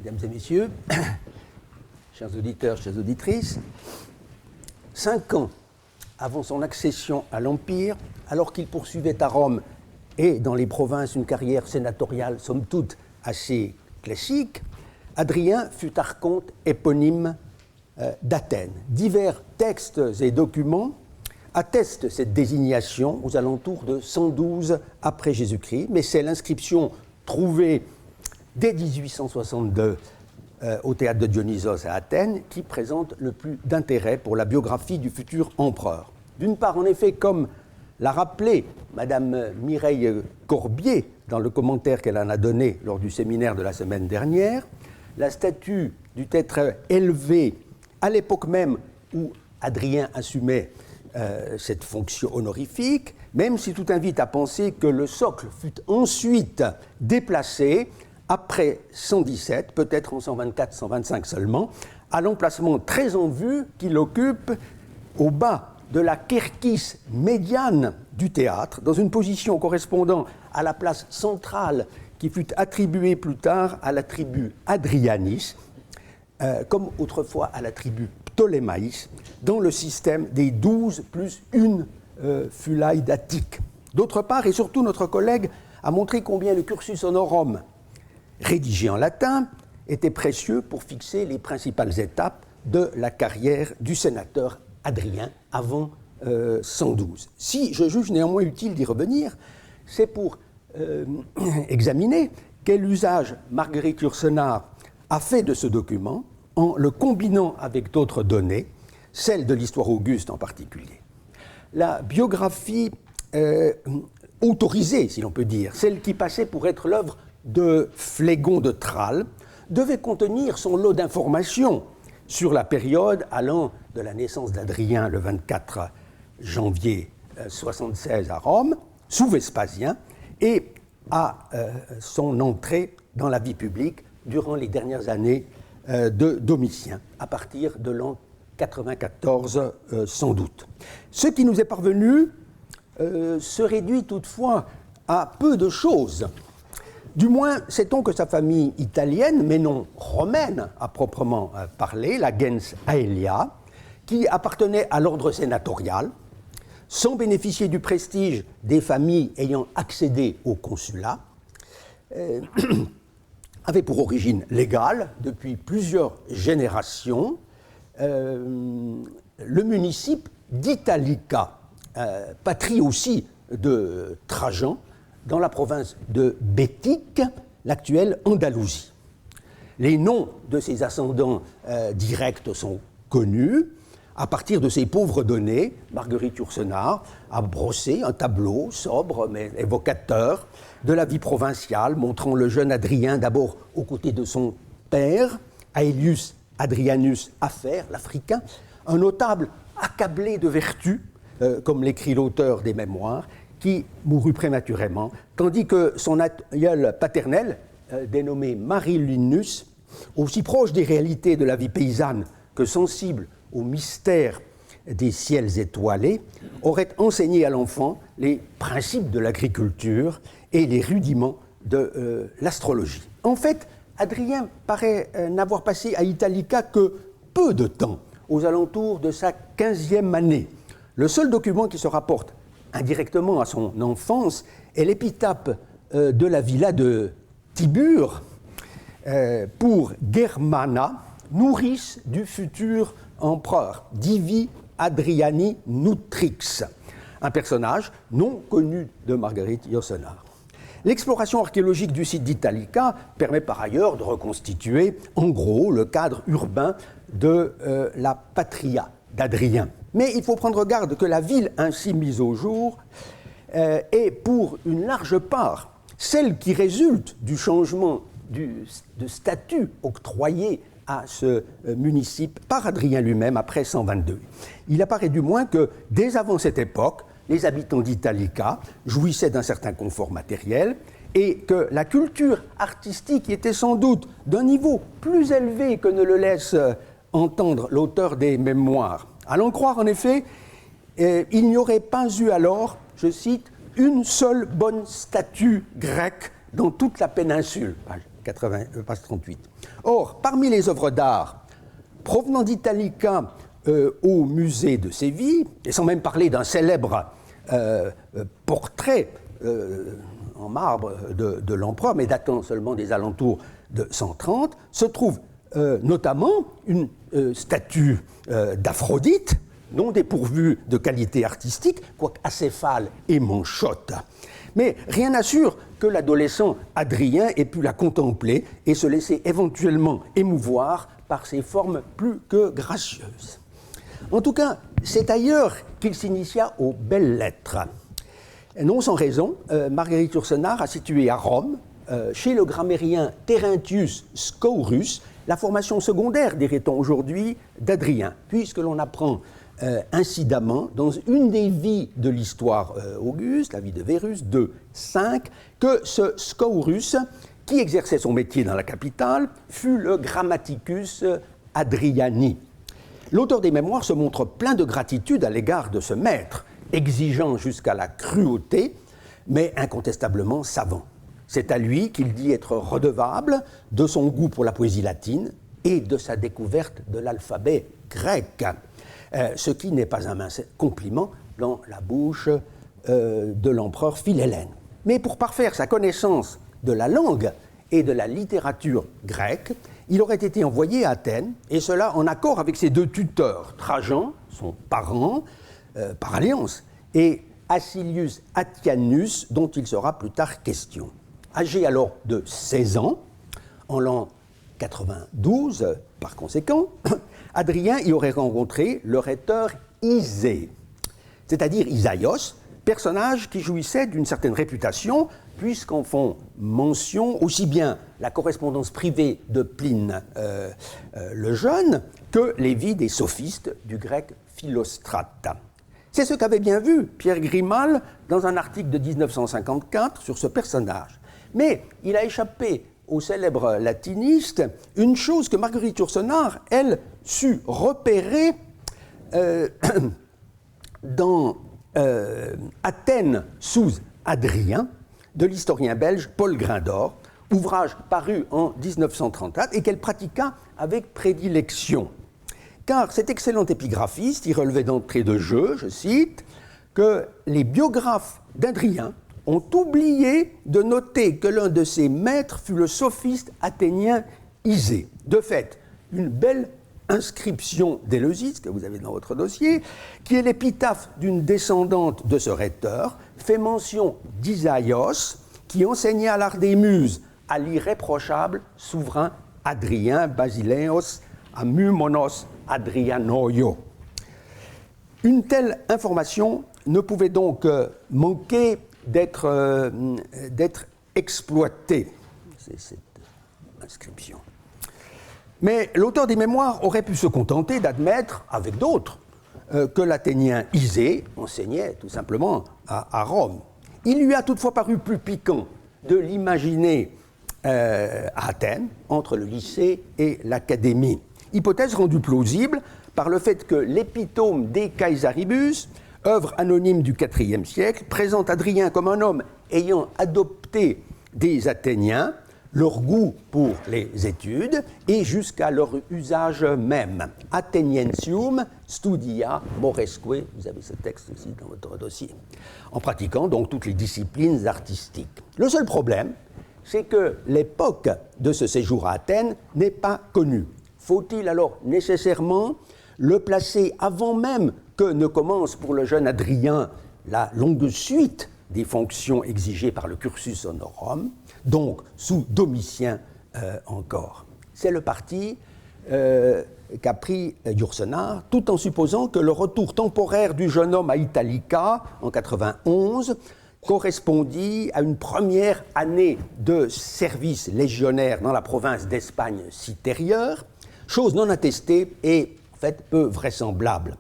Mesdames et messieurs, chers auditeurs, chères auditrices, 5 ans avant son accession à l'Empire, alors qu'il poursuivait à Rome et dans les provinces une carrière sénatoriale somme toute assez classique, Hadrien fut archonte éponyme d'Athènes. Divers textes et documents attestent cette désignation aux alentours de 112 après Jésus-Christ, mais c'est l'inscription trouvée dès 1862 au théâtre de Dionysos à Athènes qui présente le plus d'intérêt pour la biographie du futur empereur. D'une part, en effet, comme l'a rappelé Madame Mireille Corbier dans le commentaire qu'elle en a donné lors du séminaire de la semaine dernière, la statue dut être élevée à l'époque même où Hadrien assumait cette fonction honorifique, même si tout invite à penser que le socle fut ensuite déplacé après 117, peut-être en 124-125 seulement, à l'emplacement très en vue qu'il occupe au bas de la querquis médiane du théâtre, dans une position correspondant à la place centrale qui fut attribuée plus tard à la tribu Hadrianis, comme autrefois à la tribu Ptolémaïs, dans le système des 12 plus une fulaille d'Attique. D'autre part, et surtout, notre collègue a montré combien le cursus honorum, rédigé en latin, était précieux pour fixer les principales étapes de la carrière du sénateur Hadrien avant 112. Si je juge néanmoins utile d'y revenir, c'est pour examiner quel usage Marguerite Yourcenar a fait de ce document en le combinant avec d'autres données, celles de l'histoire auguste en particulier. La biographie autorisée, si l'on peut dire, celle qui passait pour être l'œuvre de Phlégon de Tralles, devait contenir son lot d'informations sur la période allant de la naissance d'Hadrien le 24 janvier 76 à Rome, sous Vespasien, et à son entrée dans la vie publique durant les dernières années de Domitien, à partir de l'an 94 sans doute. Ce qui nous est parvenu se réduit toutefois à peu de choses. Du moins, sait-on que sa famille italienne, mais non romaine à proprement parler, la gens Aelia, qui appartenait à l'ordre sénatorial, sans bénéficier du prestige des familles ayant accédé au consulat, avait pour origine légale, depuis plusieurs générations, le municipe d'Italica, patrie aussi de Trajan, dans la province de Bétique, l'actuelle Andalousie. Les noms de ses ascendants directs sont connus. À partir de ces pauvres données, Marguerite Yourcenar a brossé un tableau sobre mais évocateur de la vie provinciale, montrant le jeune Hadrien d'abord aux côtés de son père, Aelius Hadrianus Afer, l'Africain, un notable accablé de vertu, comme l'écrit l'auteur des Mémoires, qui mourut prématurément, tandis que son aïeul paternel, dénommé Marilinus, aussi proche des réalités de la vie paysanne que sensible au mystère des ciels étoilés, aurait enseigné à l'enfant les principes de l'agriculture et les rudiments de l'astrologie. En fait, Hadrien paraît n'avoir passé à Italica que peu de temps, aux alentours de sa 15e année. Le seul document qui se rapporte indirectement à son enfance est l'épitaphe de la villa de Tibur pour Germana, nourrice du futur empereur, Divi Hadriani Nutrix, un personnage non connu de Marguerite Yourcenar. L'exploration archéologique du site d'Italica permet par ailleurs de reconstituer en gros le cadre urbain de la patria d'Hadrien. Mais il faut prendre garde que la ville ainsi mise au jour est pour une large part celle qui résulte du changement de statut octroyé à ce municipe par Hadrien lui-même après 122. Il apparaît du moins que dès avant cette époque, les habitants d'Italica jouissaient d'un certain confort matériel et que la culture artistique était sans doute d'un niveau plus élevé que ne le laisse entendre l'auteur des Mémoires. À l'en croire, en effet, il n'y aurait pas eu alors, je cite, une seule bonne statue grecque dans toute la péninsule, page page 38. Or, parmi les œuvres d'art provenant d'Italica au musée de Séville, et sans même parler d'un célèbre portrait en marbre de l'empereur, mais datant seulement des alentours de 130, se trouve notamment une statue d'Aphrodite, non dépourvue de qualité artistique, quoique acéphale et manchotte. Mais rien n'assure que l'adolescent Adrien ait pu la contempler et se laisser éventuellement émouvoir par ses formes plus que gracieuses. En tout cas, c'est ailleurs qu'il s'initia aux belles lettres. Non sans raison, Marguerite Yourcenar a situé à Rome, chez le grammairien Terentius Scaurus, la formation secondaire, dirait-on aujourd'hui, d'Adrien, puisque l'on apprend incidemment, dans une des vies de l'histoire auguste, la vie de Verus, 2-5, que ce Scaurus, qui exerçait son métier dans la capitale, fut le Grammaticus Adriani. L'auteur des mémoires se montre plein de gratitude à l'égard de ce maître, exigeant jusqu'à la cruauté, mais incontestablement savant. C'est à lui qu'il dit être redevable de son goût pour la poésie latine et de sa découverte de l'alphabet grec, ce qui n'est pas un mince compliment dans la bouche de l'empereur Philhellène. Mais pour parfaire sa connaissance de la langue et de la littérature grecque, il aurait été envoyé à Athènes, et cela en accord avec ses deux tuteurs, Trajan, son parent, par alliance, et Acilius Attianus, dont il sera plus tard question. Âgé alors de 16 ans, en l'an 92, par conséquent, Adrien y aurait rencontré le rhéteur Isée, c'est-à-dire Isaïos, personnage qui jouissait d'une certaine réputation, puisqu'en font mention aussi bien la correspondance privée de Pline le Jeune que les vies des sophistes du grec Philostrate. C'est ce qu'avait bien vu Pierre Grimal dans un article de 1954 sur ce personnage. Mais il a échappé au célèbre latiniste une chose que Marguerite Yourcenar, elle, sut repérer dans Athènes sous Adrien, de l'historien belge Paul Grindor, ouvrage paru en 1934 et qu'elle pratiqua avec prédilection. Car cet excellent épigraphiste y relevait d'entrée de jeu, je cite, que les biographes d'Adrien ont oublié de noter que l'un de ses maîtres fut le sophiste athénien Isée. De fait, une belle inscription d'Éleusis, que vous avez dans votre dossier, qui est l'épitaphe d'une descendante de ce rhéteur, fait mention d'Isaïos, qui enseigna l'art des muses à l'irréprochable souverain Adrien Basileos Amumonos Adrianoio. Une telle information ne pouvait donc manquer d'être exploitée. C'est cette inscription. Mais l'auteur des mémoires aurait pu se contenter d'admettre, avec d'autres, que l'Athénien Isée enseignait tout simplement à Rome. Il lui a toutefois paru plus piquant de l'imaginer à Athènes, entre le lycée et l'académie. Hypothèse rendue plausible par le fait que l'épitome des Caesaribus, œuvre anonyme du IVe siècle, présente Adrien comme un homme ayant adopté des Athéniens, leur goût pour les études et jusqu'à leur usage même. Atheniensium studia moresque, vous avez ce texte aussi dans votre dossier, en pratiquant donc toutes les disciplines artistiques. Le seul problème, c'est que l'époque de ce séjour à Athènes n'est pas connue. Faut-il alors nécessairement le placer avant même que ne commence pour le jeune Adrien la longue suite des fonctions exigées par le cursus honorum, donc sous Domitien encore. C'est le parti qu'a pris Yourcenar, tout en supposant que le retour temporaire du jeune homme à Italica en 91 correspondit à une première année de service légionnaire dans la province d'Espagne citérieure, chose non attestée et en fait peu vraisemblable,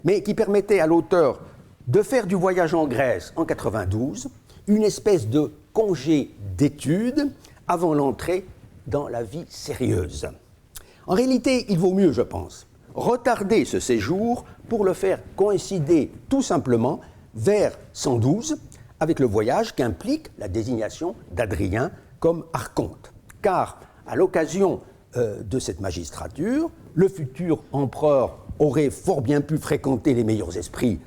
mais qui permettait à l'auteur de faire du voyage en Grèce en 92 une espèce de congé d'études avant l'entrée dans la vie sérieuse. En réalité, il vaut mieux, je pense, retarder ce séjour pour le faire coïncider tout simplement vers 112 avec le voyage qu'implique la désignation d'Adrien comme archonte. car à l'occasion de cette magistrature, le futur empereur aurait fort bien pu fréquenter les meilleurs esprits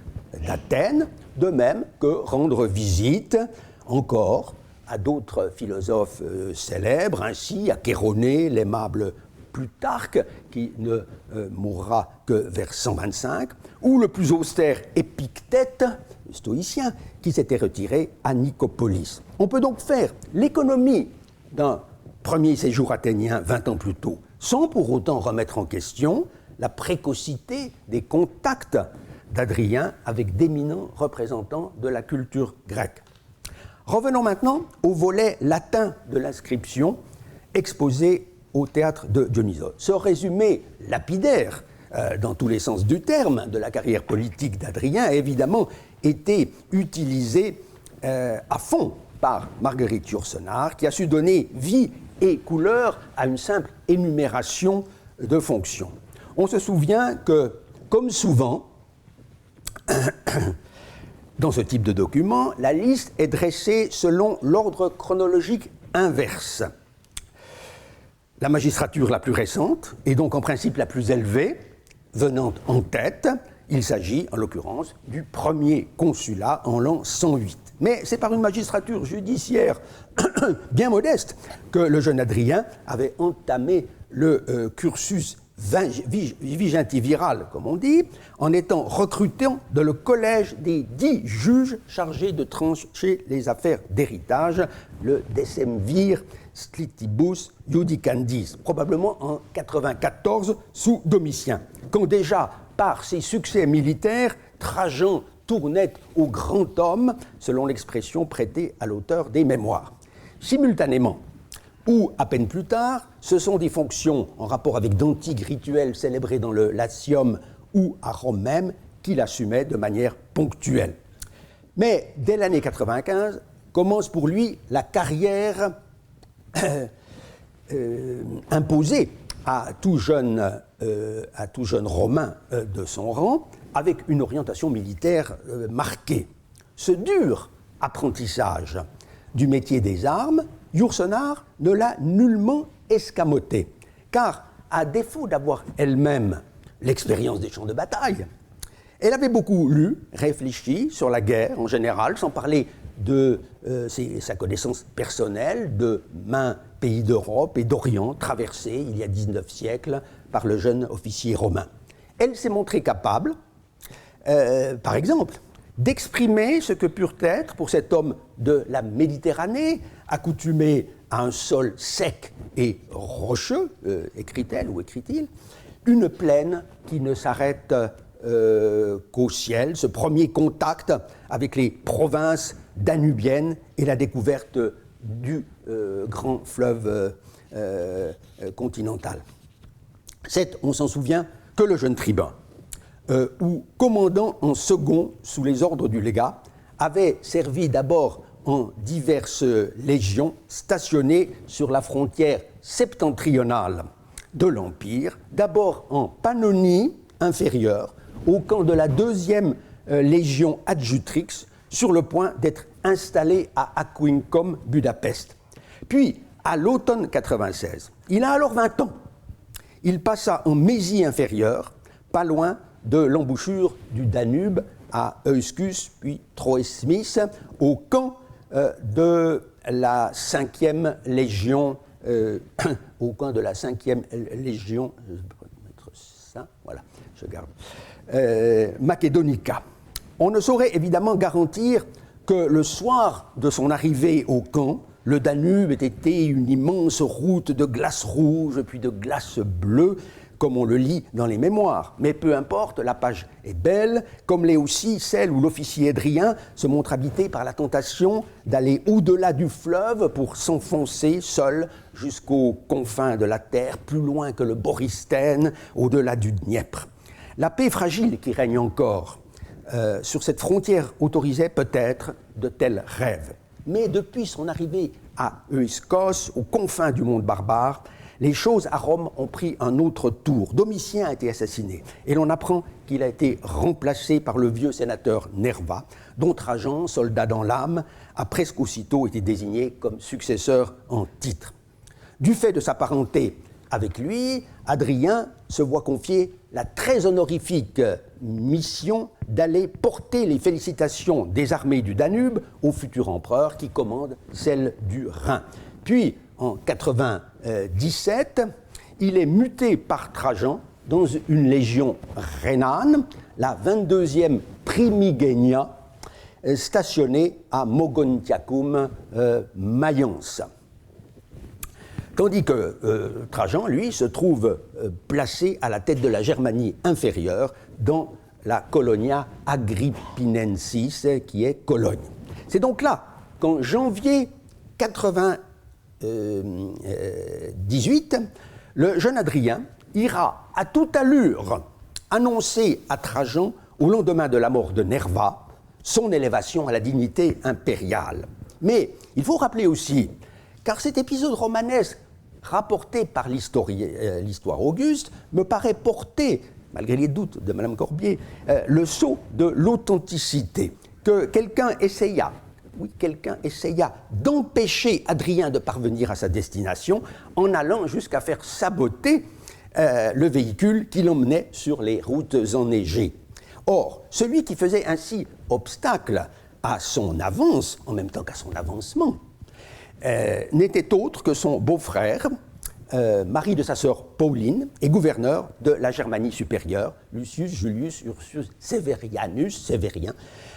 d'Athènes, de même que rendre visite encore à d'autres philosophes célèbres, ainsi à Chéronée, l'aimable Plutarque, qui ne mourra que vers 125, ou le plus austère Épictète, le stoïcien, qui s'était retiré à Nicopolis. On peut donc faire l'économie d'un premier séjour athénien 20 ans plus tôt, sans pour autant remettre en question la précocité des contacts d'Adrien avec d'éminents représentants de la culture grecque. Revenons maintenant au volet latin de l'inscription exposé au théâtre de Dionysos. Ce résumé lapidaire, dans tous les sens du terme, de la carrière politique d'Adrien a évidemment été utilisé à fond par Marguerite Yourcenar, qui a su donner vie et couleur à une simple énumération de fonctions. On se souvient que, comme souvent, dans ce type de document, la liste est dressée selon l'ordre chronologique inverse. La magistrature la plus récente, et donc en principe la plus élevée, venant en tête, il s'agit en l'occurrence du premier consulat en l'an 108. Mais c'est par une magistrature judiciaire bien modeste que le jeune Adrien avait entamé le cursus vigentiviral, comme on dit, en étant recruté dans le collège des 10 juges chargés de trancher les affaires d'héritage, le decemvir Sclitibus Judicandis, probablement en 94 sous Domitien, quand déjà, par ses succès militaires, Trajan tournait au grand homme, selon l'expression prêtée à l'auteur des Mémoires. Simultanément, ou à peine plus tard, ce sont des fonctions en rapport avec d'antiques rituels célébrés dans le Latium ou à Rome même qu'il assumait de manière ponctuelle. Mais dès l'année 95, commence pour lui la carrière imposée à tout jeune Romain de son rang, avec une orientation militaire marquée. Ce dur apprentissage du métier des armes, Yourcenar ne l'a nullement escamoté, car à défaut d'avoir elle-même l'expérience des champs de bataille, elle avait beaucoup lu, réfléchi sur la guerre en général, sans parler de sa connaissance personnelle de maints pays d'Europe et d'Orient traversés il y a 19 siècles par le jeune officier romain. Elle s'est montrée capable, par exemple, d'exprimer ce que purent être, pour cet homme de la Méditerranée, accoutumé à un sol sec et rocheux, écrit-elle ou écrit-il, une plaine qui ne s'arrête qu'au ciel, ce premier contact avec les provinces danubiennes et la découverte du grand fleuve continental. C'est, on s'en souvient, que le jeune tribun, ou commandant en second sous les ordres du légat, avait servi d'abord en diverses légions stationnées sur la frontière septentrionale de l'Empire, d'abord en Pannonie inférieure, au camp de la 2e légion adjutrix, sur le point d'être installé à Aquincum, Budapest. Puis, à l'automne 96, il a alors 20 ans. Il passa en Mésie inférieure, pas loin de l'embouchure du Danube à Euskus, puis Troesmis, au camp de la 5e légion, au camp de la 5e légion, je vais mettre ça, voilà, je garde, Macédonica. On ne saurait évidemment garantir que le soir de son arrivée au camp, le Danube ait été une immense route de glace rouge puis de glace bleue, comme on le lit dans les mémoires. Mais peu importe, la page est belle, comme l'est aussi celle où l'officier Adrien se montre habité par la tentation d'aller au-delà du fleuve pour s'enfoncer seul jusqu'aux confins de la terre, plus loin que le Borystène, au-delà du Dniepr. La paix fragile qui règne encore sur cette frontière autorisait peut-être de tels rêves. Mais depuis son arrivée à Euskos, aux confins du monde barbare, les choses à Rome ont pris un autre tour. Domitien a été assassiné et l'on apprend qu'il a été remplacé par le vieux sénateur Nerva, dont Trajan, soldat dans l'âme, a presque aussitôt été désigné comme successeur en titre. Du fait de sa parenté avec lui, Hadrien se voit confier la très honorifique mission d'aller porter les félicitations des armées du Danube au futur empereur qui commande celle du Rhin. Puis, en 97, il est muté par Trajan dans une légion rhénane, la 22e Primigenia, stationnée à Mogontiacum, Mayence. Tandis que Trajan, lui, se trouve placé à la tête de la Germanie inférieure dans la Colonia Agrippinensis, qui est Cologne. C'est donc là qu'en janvier 98, le jeune Hadrien ira à toute allure annoncer à Trajan, au lendemain de la mort de Nerva, son élévation à la dignité impériale. Mais il faut rappeler aussi, car cet épisode romanesque rapporté par l'histoire auguste me paraît porter, malgré les doutes de Mme Corbier, le sceau de l'authenticité, que quelqu'un essaya d'empêcher Hadrien de parvenir à sa destination en allant jusqu'à faire saboter le véhicule qui l'emmenait sur les routes enneigées. Or, celui qui faisait ainsi obstacle à son avance, en même temps qu'à son avancement, n'était autre que son beau-frère, mari de sa sœur Pauline, et gouverneur de la Germanie supérieure, Lucius Julius Ursus Sévérien,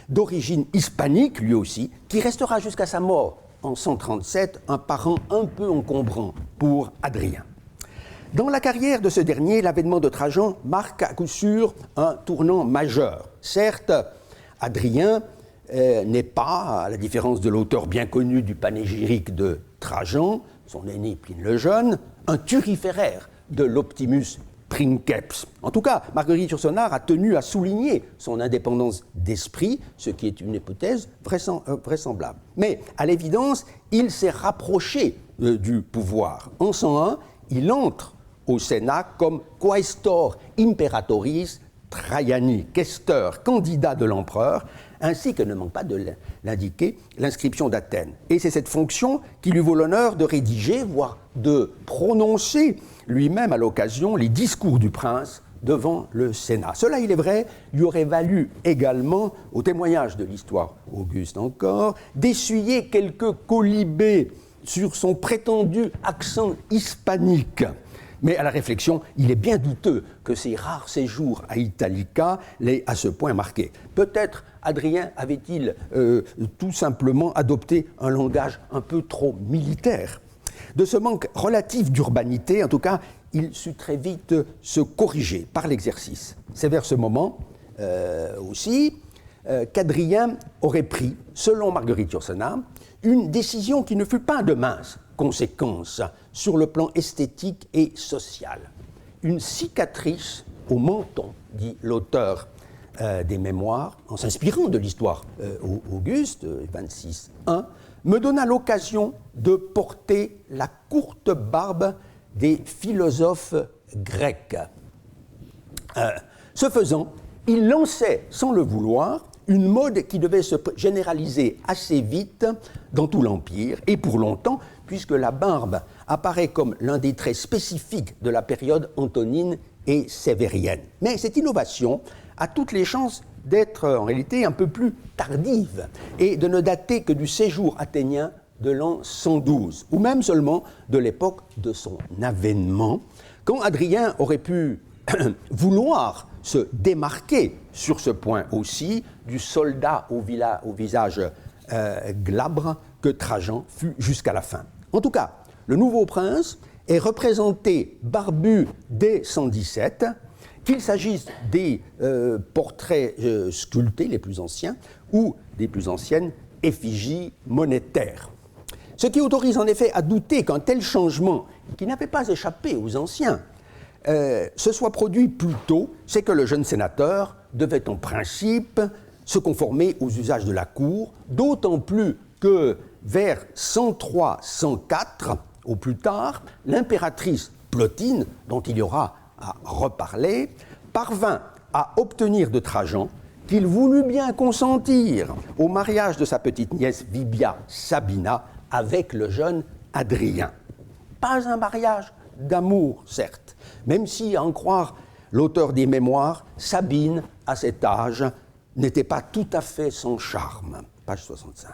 d'origine hispanique lui aussi, qui restera jusqu'à sa mort en 137 un parent un peu encombrant pour Hadrien. Dans la carrière de ce dernier, l'avènement de Trajan marque à coup sûr un tournant majeur. Certes, Hadrien n'est pas, à la différence de l'auteur bien connu du panégyrique de Trajan, son aîné Pline le Jeune, un turiféraire de l'Optimus Princeps. En tout cas, Marguerite Yourcenar a tenu à souligner son indépendance d'esprit, ce qui est une hypothèse vraisemblable. Mais, à l'évidence, il s'est rapproché du pouvoir. En 101, il entre au Sénat comme quaestor imperatoris Traiani, questeur, candidat de l'empereur, ainsi que ne manque pas de l'indiquer l'inscription d'Athènes. Et c'est cette fonction qui lui vaut l'honneur de rédiger, voire de prononcer lui-même à l'occasion les discours du prince devant le Sénat. Cela, il est vrai, lui aurait valu également, au témoignage de l'histoire auguste encore, d'essuyer quelques colibés sur son prétendu accent hispanique. Mais à la réflexion, il est bien douteux que ces rares séjours à Italica l'aient à ce point marqué. Peut-être Hadrien avait-il tout simplement adopté un langage un peu trop militaire. De ce manque relatif d'urbanité, en tout cas, il sut très vite se corriger par l'exercice. C'est vers ce moment aussi qu'Hadrien aurait pris, selon Marguerite Yourcenar, une décision qui ne fut pas de minces conséquences sur le plan esthétique et social. Une cicatrice au menton, dit l'auteur des Mémoires, en s'inspirant de l'histoire auguste, 26.1, me donna l'occasion de porter la courte barbe des philosophes grecs. Ce faisant, il lançait, sans le vouloir, une mode qui devait se généraliser assez vite dans tout l'Empire, et pour longtemps, puisque la barbe apparaît comme l'un des traits spécifiques de la période antonine et sévérienne. Mais cette innovation a toutes les chances d'être en réalité un peu plus tardive et de ne dater que du séjour athénien de l'an 112, ou même seulement de l'époque de son avènement, quand Hadrien aurait pu vouloir se démarquer sur ce point aussi du soldat au visage glabre que Trajan fut jusqu'à la fin. En tout cas, le nouveau prince est représenté barbu dès 117, qu'il s'agisse des portraits sculptés les plus anciens ou des plus anciennes effigies monétaires. Ce qui autorise en effet à douter qu'un tel changement, qui n'avait pas échappé aux anciens, se soit produit plus tôt, c'est que le jeune sénateur devait en principe se conformer aux usages de la cour, d'autant plus que vers 103-104, au plus tard, l'impératrice Plotine, dont il y aura à reparler, parvint à obtenir de Trajan qu'il voulut bien consentir au mariage de sa petite nièce Vibia Sabina avec le jeune Hadrien. pas un mariage d'amour, certes, même si, à en croire l'auteur des mémoires, Sabine, à cet âge, n'était pas tout à fait sans charme. Page 65.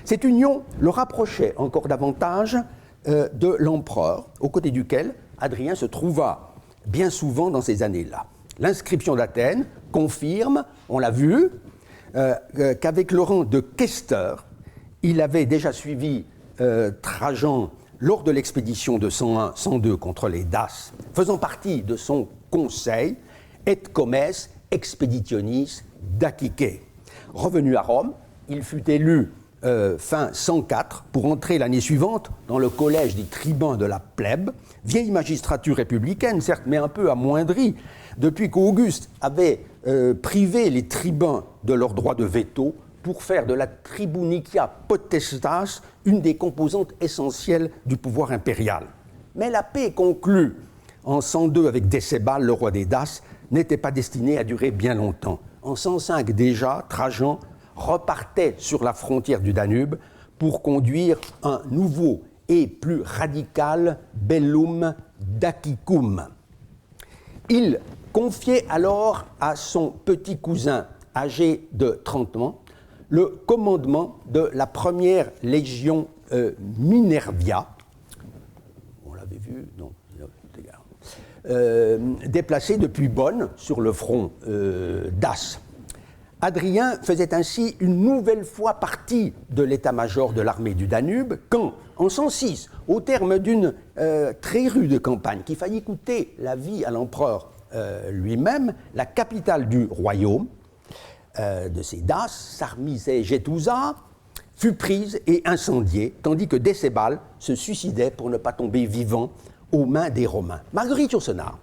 Cette union le rapprochait encore davantage de l'empereur, aux côtés duquel Hadrien se trouva bien souvent dans ces années-là. L'inscription d'Athènes confirme, on l'a vu, qu'avec le rang de questeur, il avait déjà suivi Trajan lors de l'expédition de 101-102 contre les Daces, faisant partie de son conseil, et comes expeditionis dacicae. Revenu à Rome, il fut élu fin 104 pour entrer l'année suivante dans le collège des tribuns de la plèbe, vieille magistrature républicaine, certes, mais un peu amoindrie, depuis qu'Auguste avait privé les tribuns de leur droit de veto pour faire de la tribunicia potestas une des composantes essentielles du pouvoir impérial. Mais la paix conclue en 102 avec Décébal, le roi des Daces, n'était pas destinée à durer bien longtemps. En 105 déjà, Trajan repartait sur la frontière du Danube pour conduire un nouveau et plus radical bellum dacicum. Il confiait alors à son petit cousin, âgé de 30 ans, le commandement de la première légion Minervia. On l'avait vu, non, déplacée depuis Bonn sur le front d'As. Hadrien faisait ainsi une nouvelle fois partie de l'état-major de l'armée du Danube quand, en 106, au terme d'une très rude campagne qui faillit coûter la vie à l'empereur lui-même, la capitale du royaume de ces Daces, Sarmizegetusa, fut prise et incendiée, tandis que Décébal se suicidait pour ne pas tomber vivant aux mains des Romains. Marguerite Yourcenar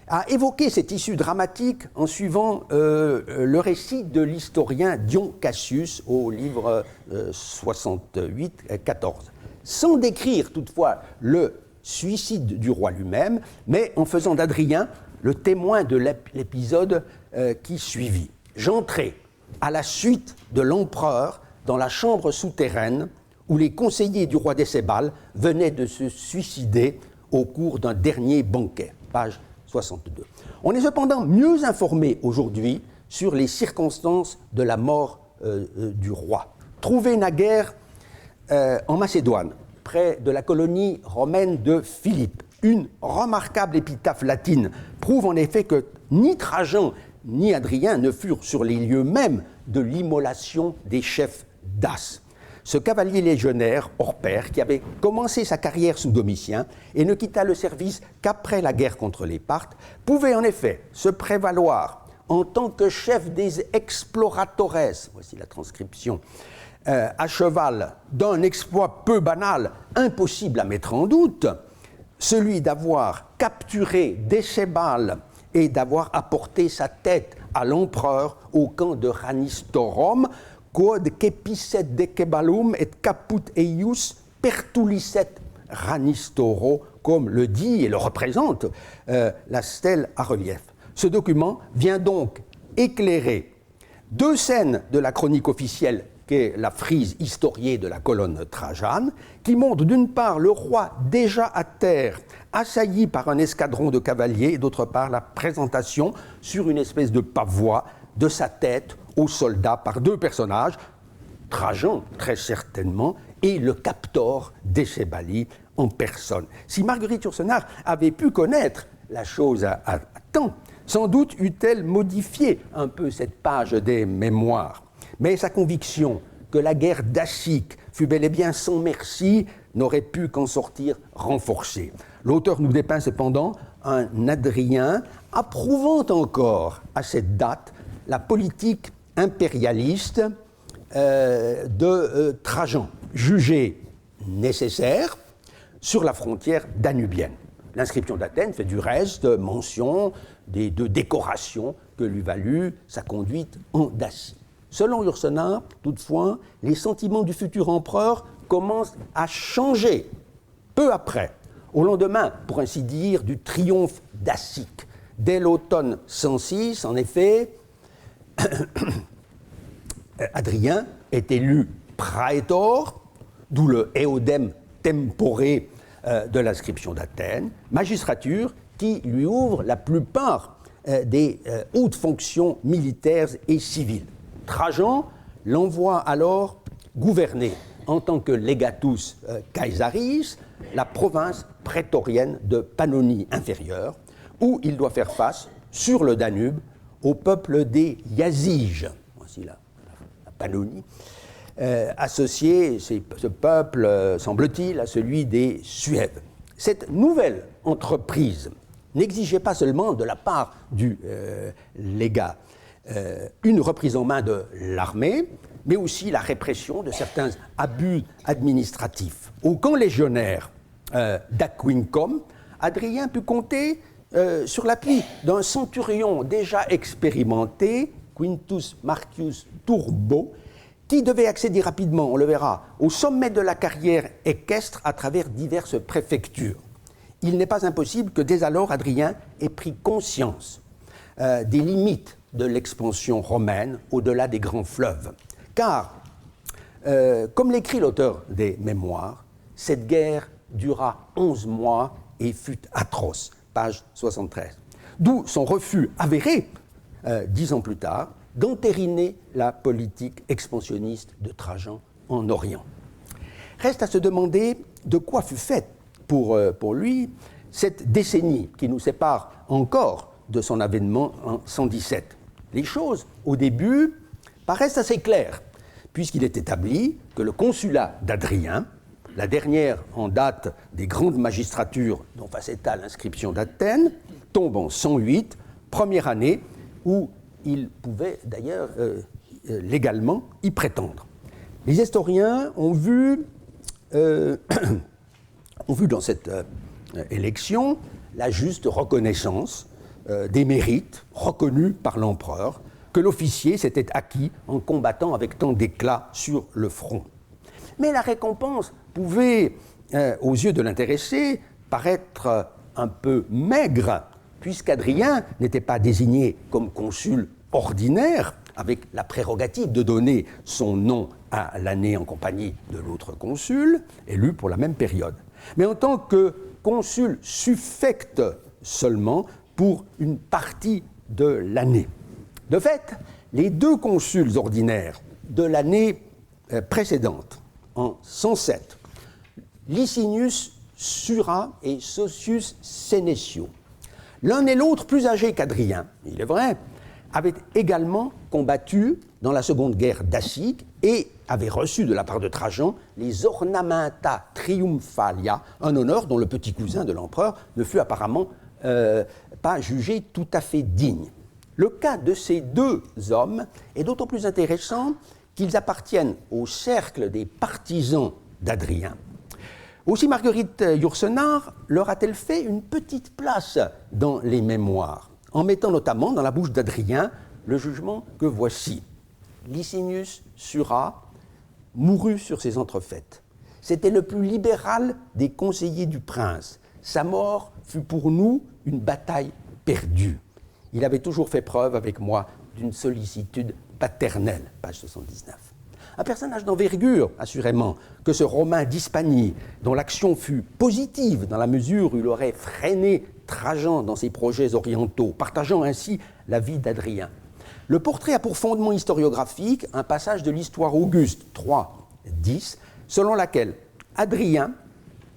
a évoqué cette issue dramatique en suivant le récit de l'historien Dion Cassius au livre 68-14, sans décrire toutefois le suicide du roi lui-même, mais en faisant d'Hadrien le témoin de l'épisode qui suivit. J'entrai à la suite de l'empereur dans la chambre souterraine où les conseillers du roi Décébal venaient de se suicider au cours d'un dernier banquet. Page 62. On est cependant mieux informé aujourd'hui sur les circonstances de la mort du roi. Trouvé naguère en Macédoine, près de la colonie romaine de Philippe, une remarquable épitaphe latine prouve en effet que ni Trajan ni Hadrien ne furent sur les lieux mêmes de l'immolation des chefs Daces. Ce cavalier légionnaire hors pair, qui avait commencé sa carrière sous Domitien et ne quitta le service qu'après la guerre contre les Parthes, pouvait en effet se prévaloir en tant que chef des exploratores, voici la transcription, à cheval d'un exploit peu banal, impossible à mettre en doute, celui d'avoir capturé Décébal et d'avoir apporté sa tête à l'empereur au camp de Ranistorum, quod cepisset Decebalum et caput eius pertulisset Ranistoro, comme le dit et le représente la stèle à relief. Ce document vient donc éclairer deux scènes de la chronique officielle qu'est la frise historiée de la colonne Trajane, qui montre d'une part le roi déjà à terre, assailli par un escadron de cavaliers, et d'autre part la présentation sur une espèce de pavois de sa tête aux soldats par deux personnages, Trajan très certainement, et le captor Décébali en personne. Si Marguerite Yourcenar avait pu connaître la chose à temps, sans doute eût-elle modifié un peu cette page des mémoires. Mais sa conviction que la guerre dacique fut bel et bien sans merci n'aurait pu qu'en sortir renforcée. L'auteur nous dépeint cependant un Hadrien approuvant encore à cette date la politique impérialiste de Trajan, jugée nécessaire sur la frontière danubienne. L'inscription d'Athènes fait du reste mention des deux décorations que lui valut sa conduite en Dacie. Selon Yourcenar, toutefois, les sentiments du futur empereur commencent à changer peu après, au lendemain, pour ainsi dire, du triomphe dacique. Dès l'automne 106, en effet, Hadrien est élu praetor, d'où le eodem tempore de l'inscription d'Athènes, magistrature qui lui ouvre la plupart des hautes fonctions militaires et civiles. Trajan l'envoie alors gouverner en tant que legatus Caesaris la province prétorienne de Pannonie inférieure, où il doit faire face, sur le Danube, au peuple des Yaziges, voici la Pannonie, associé ce peuple, semble-t-il, à celui des Suèves. Cette nouvelle entreprise n'exigeait pas seulement de la part du légat une reprise en main de l'armée, mais aussi la répression de certains abus administratifs. Au camp légionnaire d'Aquincum, Adrien put compter sur l'appui d'un centurion déjà expérimenté, Quintus Marcius Turbo, qui devait accéder rapidement, on le verra, au sommet de la carrière équestre à travers diverses préfectures. Il n'est pas impossible que dès alors Adrien ait pris conscience des limites de l'expansion romaine au-delà des grands fleuves. Car, comme l'écrit l'auteur des Mémoires, cette guerre dura 11 mois et fut atroce, page 73. D'où son refus avéré, 10 ans plus tard, d'entériner la politique expansionniste de Trajan en Orient. Reste à se demander de quoi fut faite pour lui cette décennie qui nous sépare encore de son avènement en 117. Les choses, au début, paraissent assez claires, puisqu'il est établi que le consulat d'Adrien, la dernière en date des grandes magistratures dont fasse état l'inscription d'Athènes, tombe en 108, première année où il pouvait d'ailleurs légalement y prétendre. Les historiens ont vu dans cette élection la juste reconnaissance des mérites reconnus par l'empereur que l'officier s'était acquis en combattant avec tant d'éclat sur le front. Mais la récompense pouvait, aux yeux de l'intéressé, paraître un peu maigre, puisqu'Adrien n'était pas désigné comme consul ordinaire, avec la prérogative de donner son nom à l'année en compagnie de l'autre consul, élu pour la même période, mais en tant que consul suffect seulement pour une partie de l'année. De fait, les deux consuls ordinaires de l'année précédente, en 107, Licinius Sura et Socius Senecio, l'un et l'autre plus âgés qu'Adrien, il est vrai, avaient également combattu dans la seconde guerre dacique et avaient reçu de la part de Trajan les ornamenta triumphalia, un honneur dont le petit cousin de l'empereur ne fut apparemment pas jugé tout à fait digne. Le cas de ces deux hommes est d'autant plus intéressant qu'ils appartiennent au cercle des partisans d'Adrien. Aussi Marguerite Yourcenar leur a-t-elle fait une petite place dans les mémoires, en mettant notamment dans la bouche d'Adrien le jugement que voici. Licinius Sura mourut sur ses entrefaites. C'était le plus libéral des conseillers du prince. Sa mort fut pour nous une bataille perdue. Il avait toujours fait preuve avec moi d'une sollicitude paternelle, page 79. Un personnage d'envergure, assurément, que ce Romain d'Hispanie, dont l'action fut positive dans la mesure où il aurait freiné Trajan dans ses projets orientaux, partageant ainsi la vie d'Adrien. Le portrait a pour fondement historiographique un passage de l'Histoire Auguste 3:10, selon laquelle Adrien,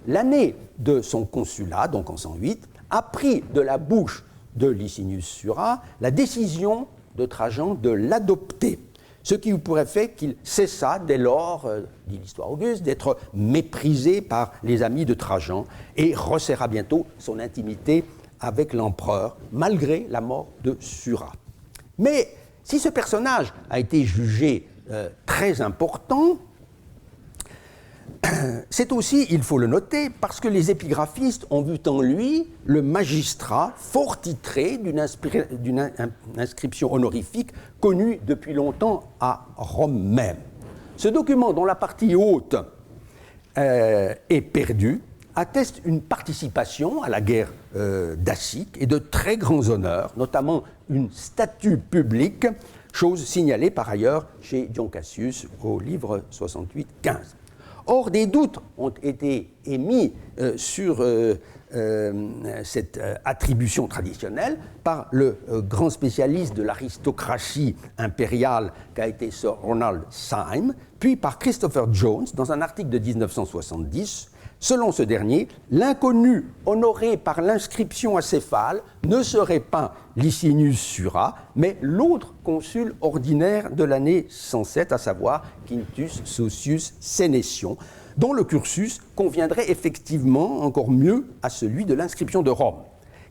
l'année de son consulat, donc en 108, a pris de la bouche de Licinius Sura la décision de Trajan de l'adopter, ce qui pourrait faire qu'il cessa dès lors, dit l'Histoire Auguste, d'être méprisé par les amis de Trajan et resserra bientôt son intimité avec l'empereur, malgré la mort de Sura. Mais si ce personnage a été jugé très important, c'est aussi, il faut le noter, parce que les épigraphistes ont vu en lui le magistrat fort titré d'une inscription honorifique connue depuis longtemps à Rome même. Ce document, dont la partie haute est perdue, atteste une participation à la guerre dacique et de très grands honneurs, notamment une statue publique, chose signalée par ailleurs chez Dion Cassius au livre 68-15. Or, des doutes ont été émis sur cette attribution traditionnelle par le grand spécialiste de l'aristocratie impériale qu'a été Sir Ronald Syme, puis par Christopher Jones dans un article de 1970. Selon ce dernier, l'inconnu honoré par l'inscription acéphale ne serait pas Licinius Sura, mais l'autre consul ordinaire de l'année 107, à savoir Quintus Socius Sénétion, dont le cursus conviendrait effectivement encore mieux à celui de l'inscription de Rome.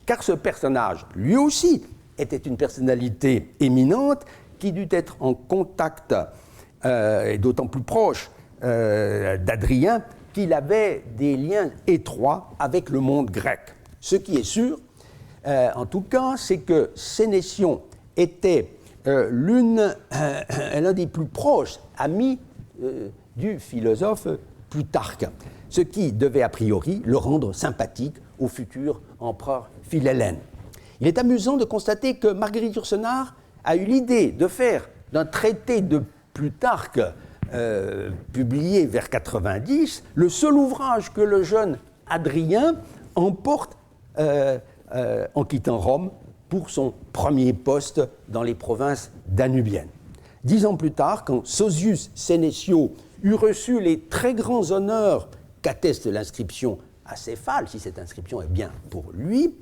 Car ce personnage, lui aussi, était une personnalité éminente qui dut être en contact, et d'autant plus proche d'Adrien, qu'il avait des liens étroits avec le monde grec. Ce qui est sûr, en tout cas, c'est que Sénétion était l'un des plus proches amis du philosophe Plutarque, ce qui devait a priori le rendre sympathique au futur empereur Philhellène. Il est amusant de constater que Marguerite Yourcenar a eu l'idée de faire d'un traité de Plutarque publié vers 90, le seul ouvrage que le jeune Adrien emporte en quittant Rome pour son premier poste dans les provinces danubiennes. 10 ans plus tard, quand Sosius Sénécio eut reçu les très grands honneurs qu'atteste l'inscription acéphale, si cette inscription est bien pour lui,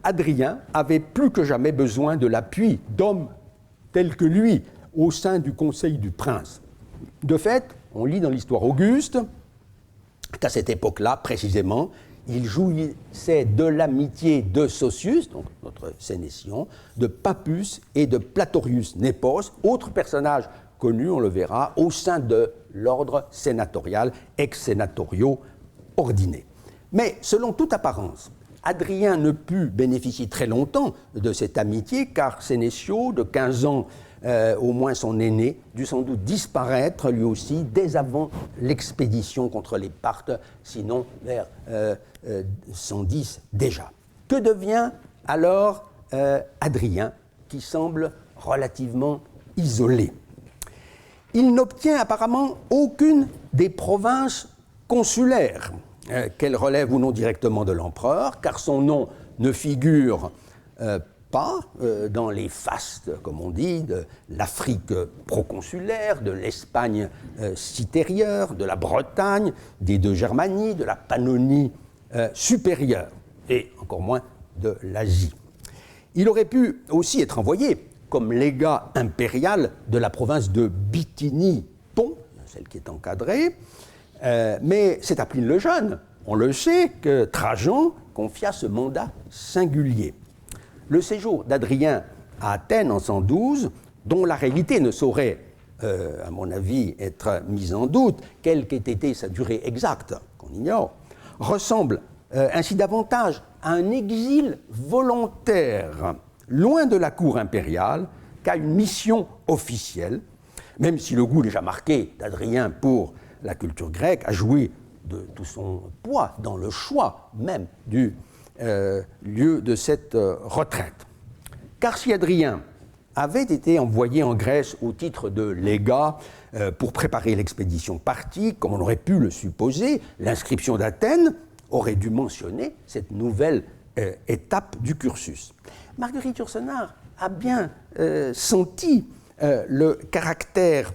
Adrien avait plus que jamais besoin de l'appui d'hommes tels que lui au sein du conseil du prince. De fait, on lit dans l'histoire Auguste qu'à cette époque-là, précisément, il jouissait de l'amitié de Sosius, donc notre Sénétion, de Papus et de Platorius Népos, autres personnages connus, on le verra, au sein de l'ordre sénatorial, ex-sénatorio ordinés. Mais selon toute apparence, Adrien ne put bénéficier très longtemps de cette amitié, car Sénécio, de 15 ans, au moins son aîné, dut sans doute disparaître lui aussi dès avant l'expédition contre les Parthes, sinon vers 110 déjà. Que devient alors Adrien, qui semble relativement isolé? Il n'obtient apparemment aucune des provinces consulaires, qu'elles relèvent ou non directement de l'empereur, car son nom ne figure pas dans les fastes, comme on dit, de l'Afrique proconsulaire, de l'Espagne citérieure, de la Bretagne, des deux Germanies, de la Pannonie supérieure, et encore moins de l'Asie. Il aurait pu aussi être envoyé comme légat impérial de la province de Bithynie-Pont, celle qui est encadrée, mais c'est à Pline le Jeune, on le sait, que Trajan confia ce mandat singulier. Le séjour d'Adrien à Athènes en 112, dont la réalité ne saurait, à mon avis, être mise en doute, quelle qu'ait été sa durée exacte, qu'on ignore, ressemble ainsi davantage à un exil volontaire, loin de la cour impériale, qu'à une mission officielle, même si le goût déjà marqué d'Adrien pour la culture grecque a joué de tout son poids dans le choix même du lieu de cette retraite. Car si Adrien avait été envoyé en Grèce au titre de légat pour préparer l'expédition partie, comme on aurait pu le supposer, l'inscription d'Athènes aurait dû mentionner cette nouvelle étape du cursus. Marguerite Yourcenar a bien senti le caractère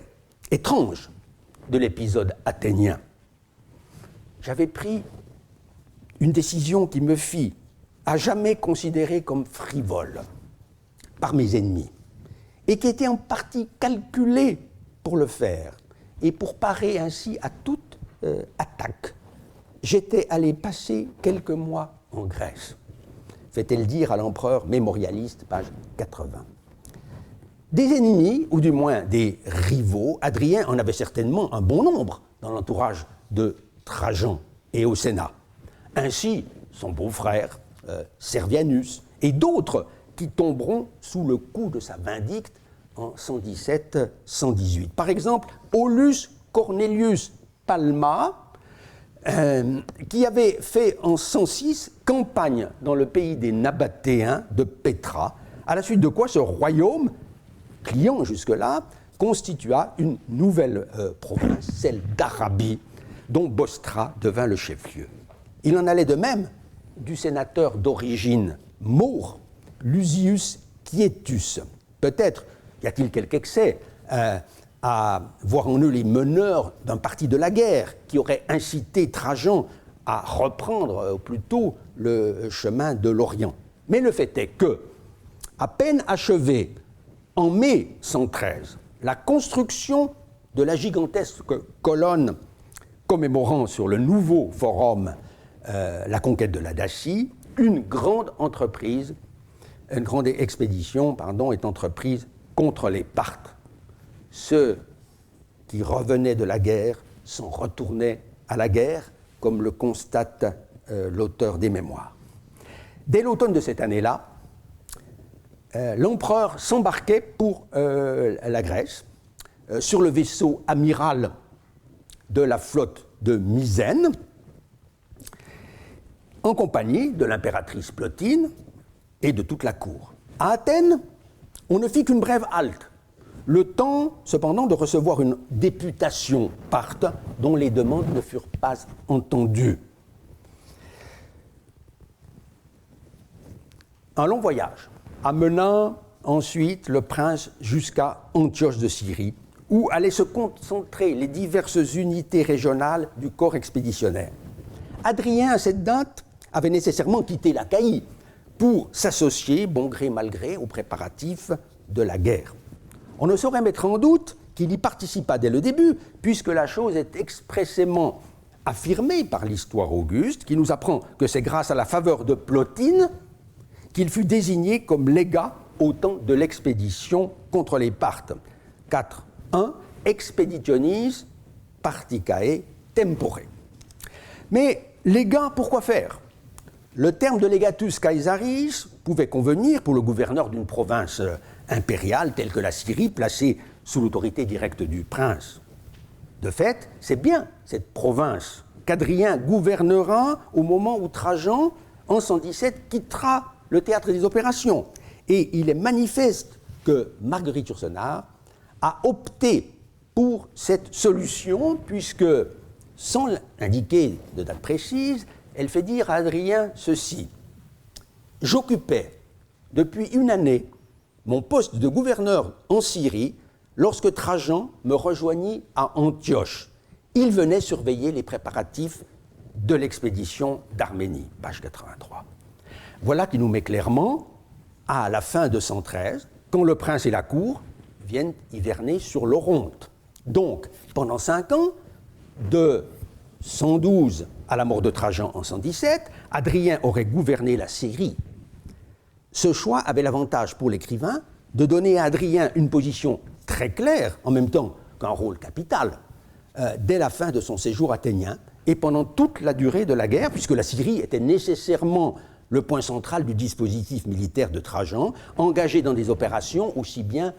étrange de l'épisode athénien. J'avais pris une décision qui me fit à jamais considérer comme frivole par mes ennemis et qui était en partie calculée pour le faire et pour parer ainsi à toute attaque. J'étais allé passer quelques mois en Grèce, fait-elle dire à l'empereur mémorialiste, page 80. Des ennemis, ou du moins des rivaux, Adrien en avait certainement un bon nombre dans l'entourage de Trajan et au Sénat. Ainsi, son beau-frère, Servianus, et d'autres qui tomberont sous le coup de sa vindicte en 117-118. Par exemple, Aulus Cornelius Palma, qui avait fait en 106 campagne dans le pays des Nabatéens de Pétra, à la suite de quoi ce royaume, client jusque-là, constitua une nouvelle province, celle d'Arabie, dont Bostra devint le chef-lieu. Il en allait de même du sénateur d'origine maure, Lusius Quietus. Peut-être y a-t-il quelque excès à voir en eux les meneurs d'un parti de la guerre qui aurait incité Trajan à reprendre plutôt le chemin de l'Orient. Mais le fait est que, à peine achevée en mai 113, la construction de la gigantesque colonne commémorant sur le nouveau forum la conquête de la Dacie, une grande expédition est entreprise contre les Parthes. Ceux qui revenaient de la guerre s'en retournaient à la guerre, comme le constate l'auteur des Mémoires. Dès l'automne de cette année-là, l'empereur s'embarquait pour la Grèce sur le vaisseau amiral de la flotte de Misène, en compagnie de l'impératrice Plotine et de toute la cour. À Athènes, on ne fit qu'une brève halte, le temps cependant de recevoir une députation parthe dont les demandes ne furent pas entendues. Un long voyage amena ensuite le prince jusqu'à Antioche de Syrie, où allaient se concentrer les diverses unités régionales du corps expéditionnaire. Adrien, à cette date, avait nécessairement quitté l'Achaïe pour s'associer, bon gré mal gré, aux préparatifs de la guerre. On ne saurait mettre en doute qu'il y participa dès le début, puisque la chose est expressément affirmée par l'histoire auguste, qui nous apprend que c'est grâce à la faveur de Plotine qu'il fut désigné comme légat au temps de l'expédition contre les Parthes. 4.1 Expeditionis Particae Tempore. Mais légat, pourquoi faire ? Le terme de legatus Caesaris pouvait convenir pour le gouverneur d'une province impériale telle que la Syrie, placée sous l'autorité directe du prince. De fait, c'est bien cette province qu'Adrien gouvernera au moment où Trajan, en 117, quittera le théâtre des opérations. Et il est manifeste que Marguerite Yourcenar a opté pour cette solution, puisque, sans indiquer de date précise, elle fait dire à Adrien ceci: « J'occupais depuis une année mon poste de gouverneur en Syrie lorsque Trajan me rejoignit à Antioche. Il venait surveiller les préparatifs de l'expédition d'Arménie. » Page 83. Voilà qui nous met clairement, à la fin de 113, quand le prince et la cour viennent hiverner sur l'Oronte. Donc, pendant 5 ans, de 112 à la mort de Trajan en 117, Adrien aurait gouverné la Syrie. Ce choix avait l'avantage pour l'écrivain de donner à Adrien une position très claire, en même temps qu'un rôle capital, dès la fin de son séjour athénien et pendant toute la durée de la guerre, puisque la Syrie était nécessairement le point central du dispositif militaire de Trajan, engagé dans des opérations aussi bien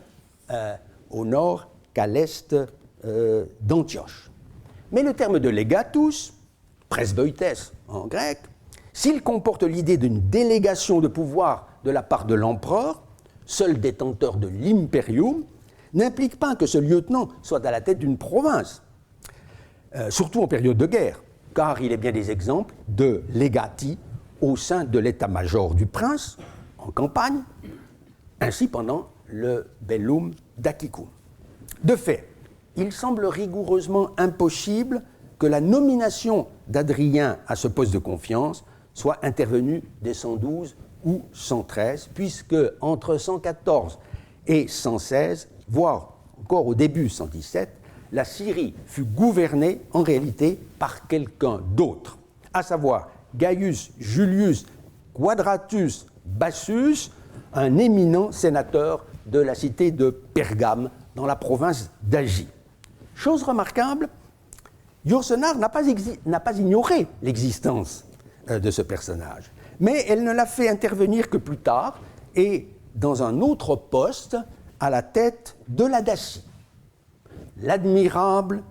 au nord qu'à l'est d'Antioche. Mais le terme de legatus, presbeutes en grec, s'il comporte l'idée d'une délégation de pouvoir de la part de l'empereur, seul détenteur de l'imperium, n'implique pas que ce lieutenant soit à la tête d'une province, surtout en période de guerre, car il est bien des exemples de legati au sein de l'état-major du prince, en campagne, ainsi pendant le bellum d'Aquicum. De fait, il semble rigoureusement impossible que la nomination d'Adrien à ce poste de confiance soit intervenue dès 112 ou 113, puisque entre 114 et 116, voire encore au début 117, la Syrie fut gouvernée en réalité par quelqu'un d'autre, à savoir Gaius Julius Quadratus Bassus, un éminent sénateur de la cité de Pergame, dans la province d'Asie. Chose remarquable, Yourcenar n'a pas ignoré l'existence de ce personnage, mais elle ne l'a fait intervenir que plus tard et dans un autre poste à la tête de la Dacie. L'admirable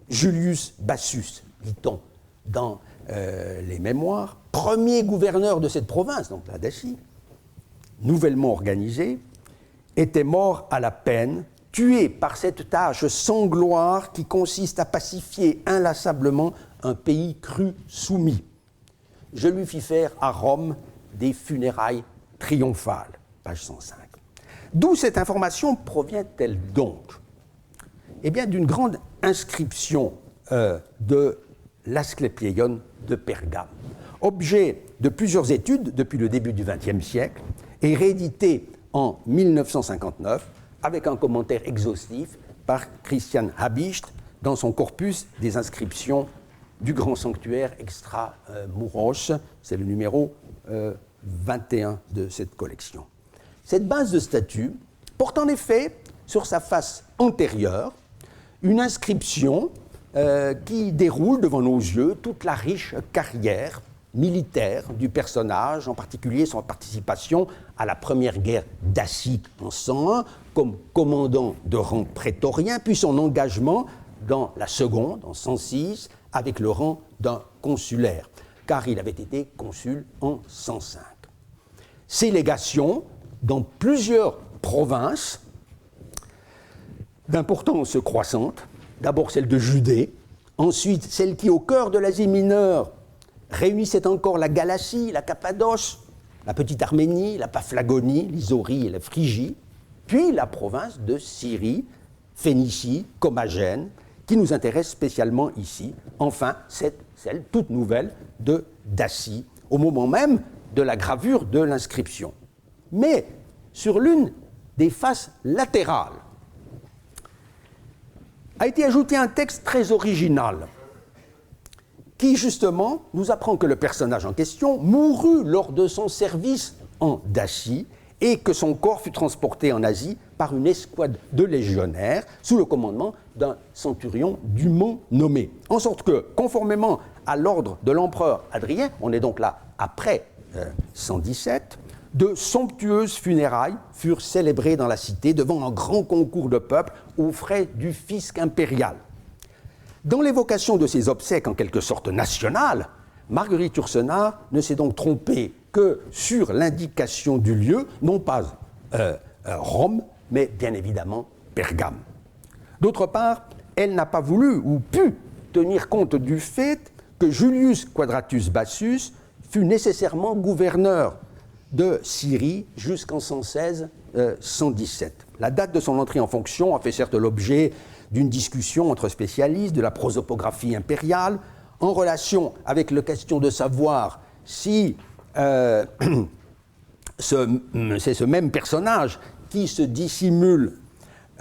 Julius Bassus, dit-on dans les Mémoires, premier gouverneur de cette province, donc la Dacie, nouvellement organisée, était mort à la peine, tué par cette tâche sans gloire qui consiste à pacifier inlassablement un pays cru soumis. Je lui fis faire à Rome des funérailles triomphales. Page 105. D'où cette information provient-elle donc? Eh bien, d'une grande inscription de l'Asclépieion de Pergame, objet de plusieurs études depuis le début du XXe siècle et réédité en 1959 avec un commentaire exhaustif par Christian Habicht dans son corpus des inscriptions du grand sanctuaire extra-muros. C'est le numéro 21 de cette collection. Cette base de statue porte en effet sur sa face antérieure une inscription qui déroule devant nos yeux toute la riche carrière militaire du personnage, en particulier son participation à la première guerre dacique en 101 comme commandant de rang prétorien, puis son engagement dans la seconde en 106 avec le rang d'un consulaire, car il avait été consul en 105. Ses légations dans plusieurs provinces d'importance croissante, d'abord celle de Judée, ensuite celle qui, au cœur de l'Asie mineure, réunissait encore la Galatie, la Cappadoce, la petite Arménie, la Paphlagonie, l'Isorie et la Phrygie, puis la province de Syrie, Phénicie, Commagène, qui nous intéresse spécialement ici. Enfin, celle toute nouvelle de Dacie, au moment même de la gravure de l'inscription. Mais sur l'une des faces latérales a été ajouté un texte très original qui, justement, nous apprend que le personnage en question mourut lors de son service en Dacie et que son corps fut transporté en Asie par une escouade de légionnaires sous le commandement d'un centurion dûment nommé. En sorte que, conformément à l'ordre de l'empereur Adrien, on est donc là après 117, de somptueuses funérailles furent célébrées dans la cité devant un grand concours de peuple aux frais du fisc impérial. Dans l'évocation de ces obsèques en quelque sorte nationales, Marguerite Yourcenar ne s'est donc trompée que sur l'indication du lieu, non pas Rome, mais bien évidemment Pergame. D'autre part, elle n'a pas voulu ou pu tenir compte du fait que Julius Quadratus Bassus fut nécessairement gouverneur de Syrie jusqu'en 116-117. La date de son entrée en fonction a fait certes l'objet d'une discussion entre spécialistes de la prosopographie impériale en relation avec la question de savoir si c'est ce même personnage qui se dissimule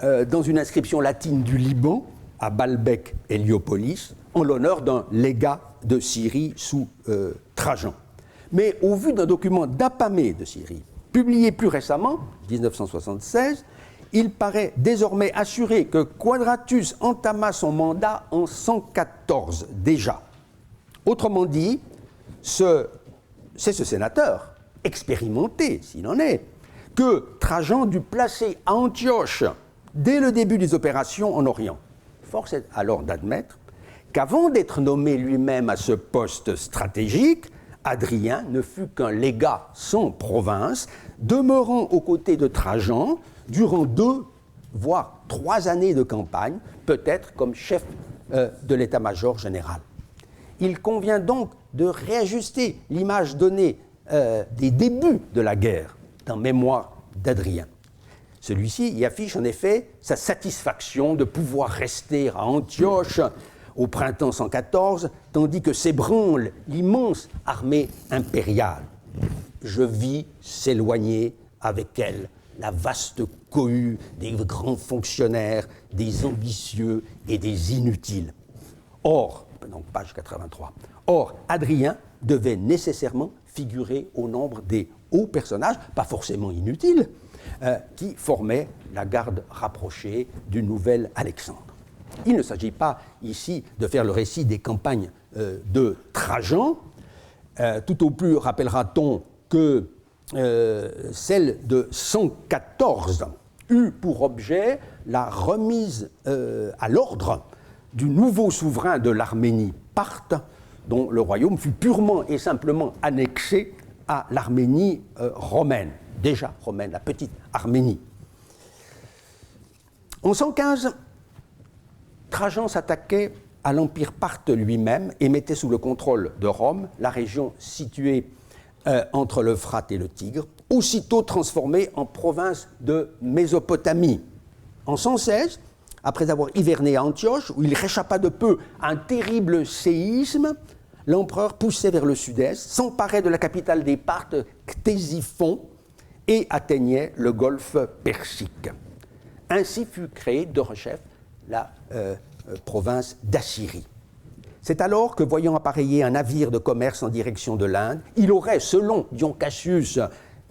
dans une inscription latine du Liban, à Baalbek Héliopolis, en l'honneur d'un légat de Syrie sous Trajan. Mais au vu d'un document d'Apamée de Syrie, publié plus récemment, 1976, il paraît désormais assuré que Quadratus entama son mandat en 114 déjà. Autrement dit, c'est ce sénateur, expérimenté s'il en est, que Trajan dut placer à Antioche dès le début des opérations en Orient. Force est alors d'admettre qu'avant d'être nommé lui-même à ce poste stratégique, Adrien ne fut qu'un légat sans province, demeurant aux côtés de Trajan durant 2, voire 3 années de campagne, peut-être comme chef de l'état-major général. Il convient donc de réajuster l'image donnée des débuts de la guerre dans Mémoires d'Adrien. Celui-ci y affiche en effet sa satisfaction de pouvoir rester à Antioche au printemps 114, tandis que s'ébranle l'immense armée impériale. Je vis s'éloigner avec elle la vaste cohue des grands fonctionnaires, des ambitieux et des inutiles. Or, donc page 83, Adrien devait nécessairement figurer au nombre des hauts personnages, pas forcément inutiles, qui formaient la garde rapprochée du nouvel Alexandre. Il ne s'agit pas ici de faire le récit des campagnes de Trajan. Tout au plus rappellera-t-on que celle de 114 eut pour objet la remise à l'ordre du nouveau souverain de l'Arménie, Parthe, dont le royaume fut purement et simplement annexé à l'Arménie romaine, déjà romaine, la petite Arménie. En 115, Trajan s'attaquait à l'Empire parthe lui-même et mettait sous le contrôle de Rome la région située entre l'Euphrate et le Tigre, aussitôt transformée en province de Mésopotamie. En 116, après avoir hiverné à Antioche, où il réchappa de peu à un terrible séisme, l'empereur poussait vers le sud-est, s'emparait de la capitale des Parthes, Ctésiphon, et atteignait le golfe Persique. Ainsi fut créée de rechef la province d'Assyrie. C'est alors que, voyant appareiller un navire de commerce en direction de l'Inde, il aurait, selon Dion Cassius,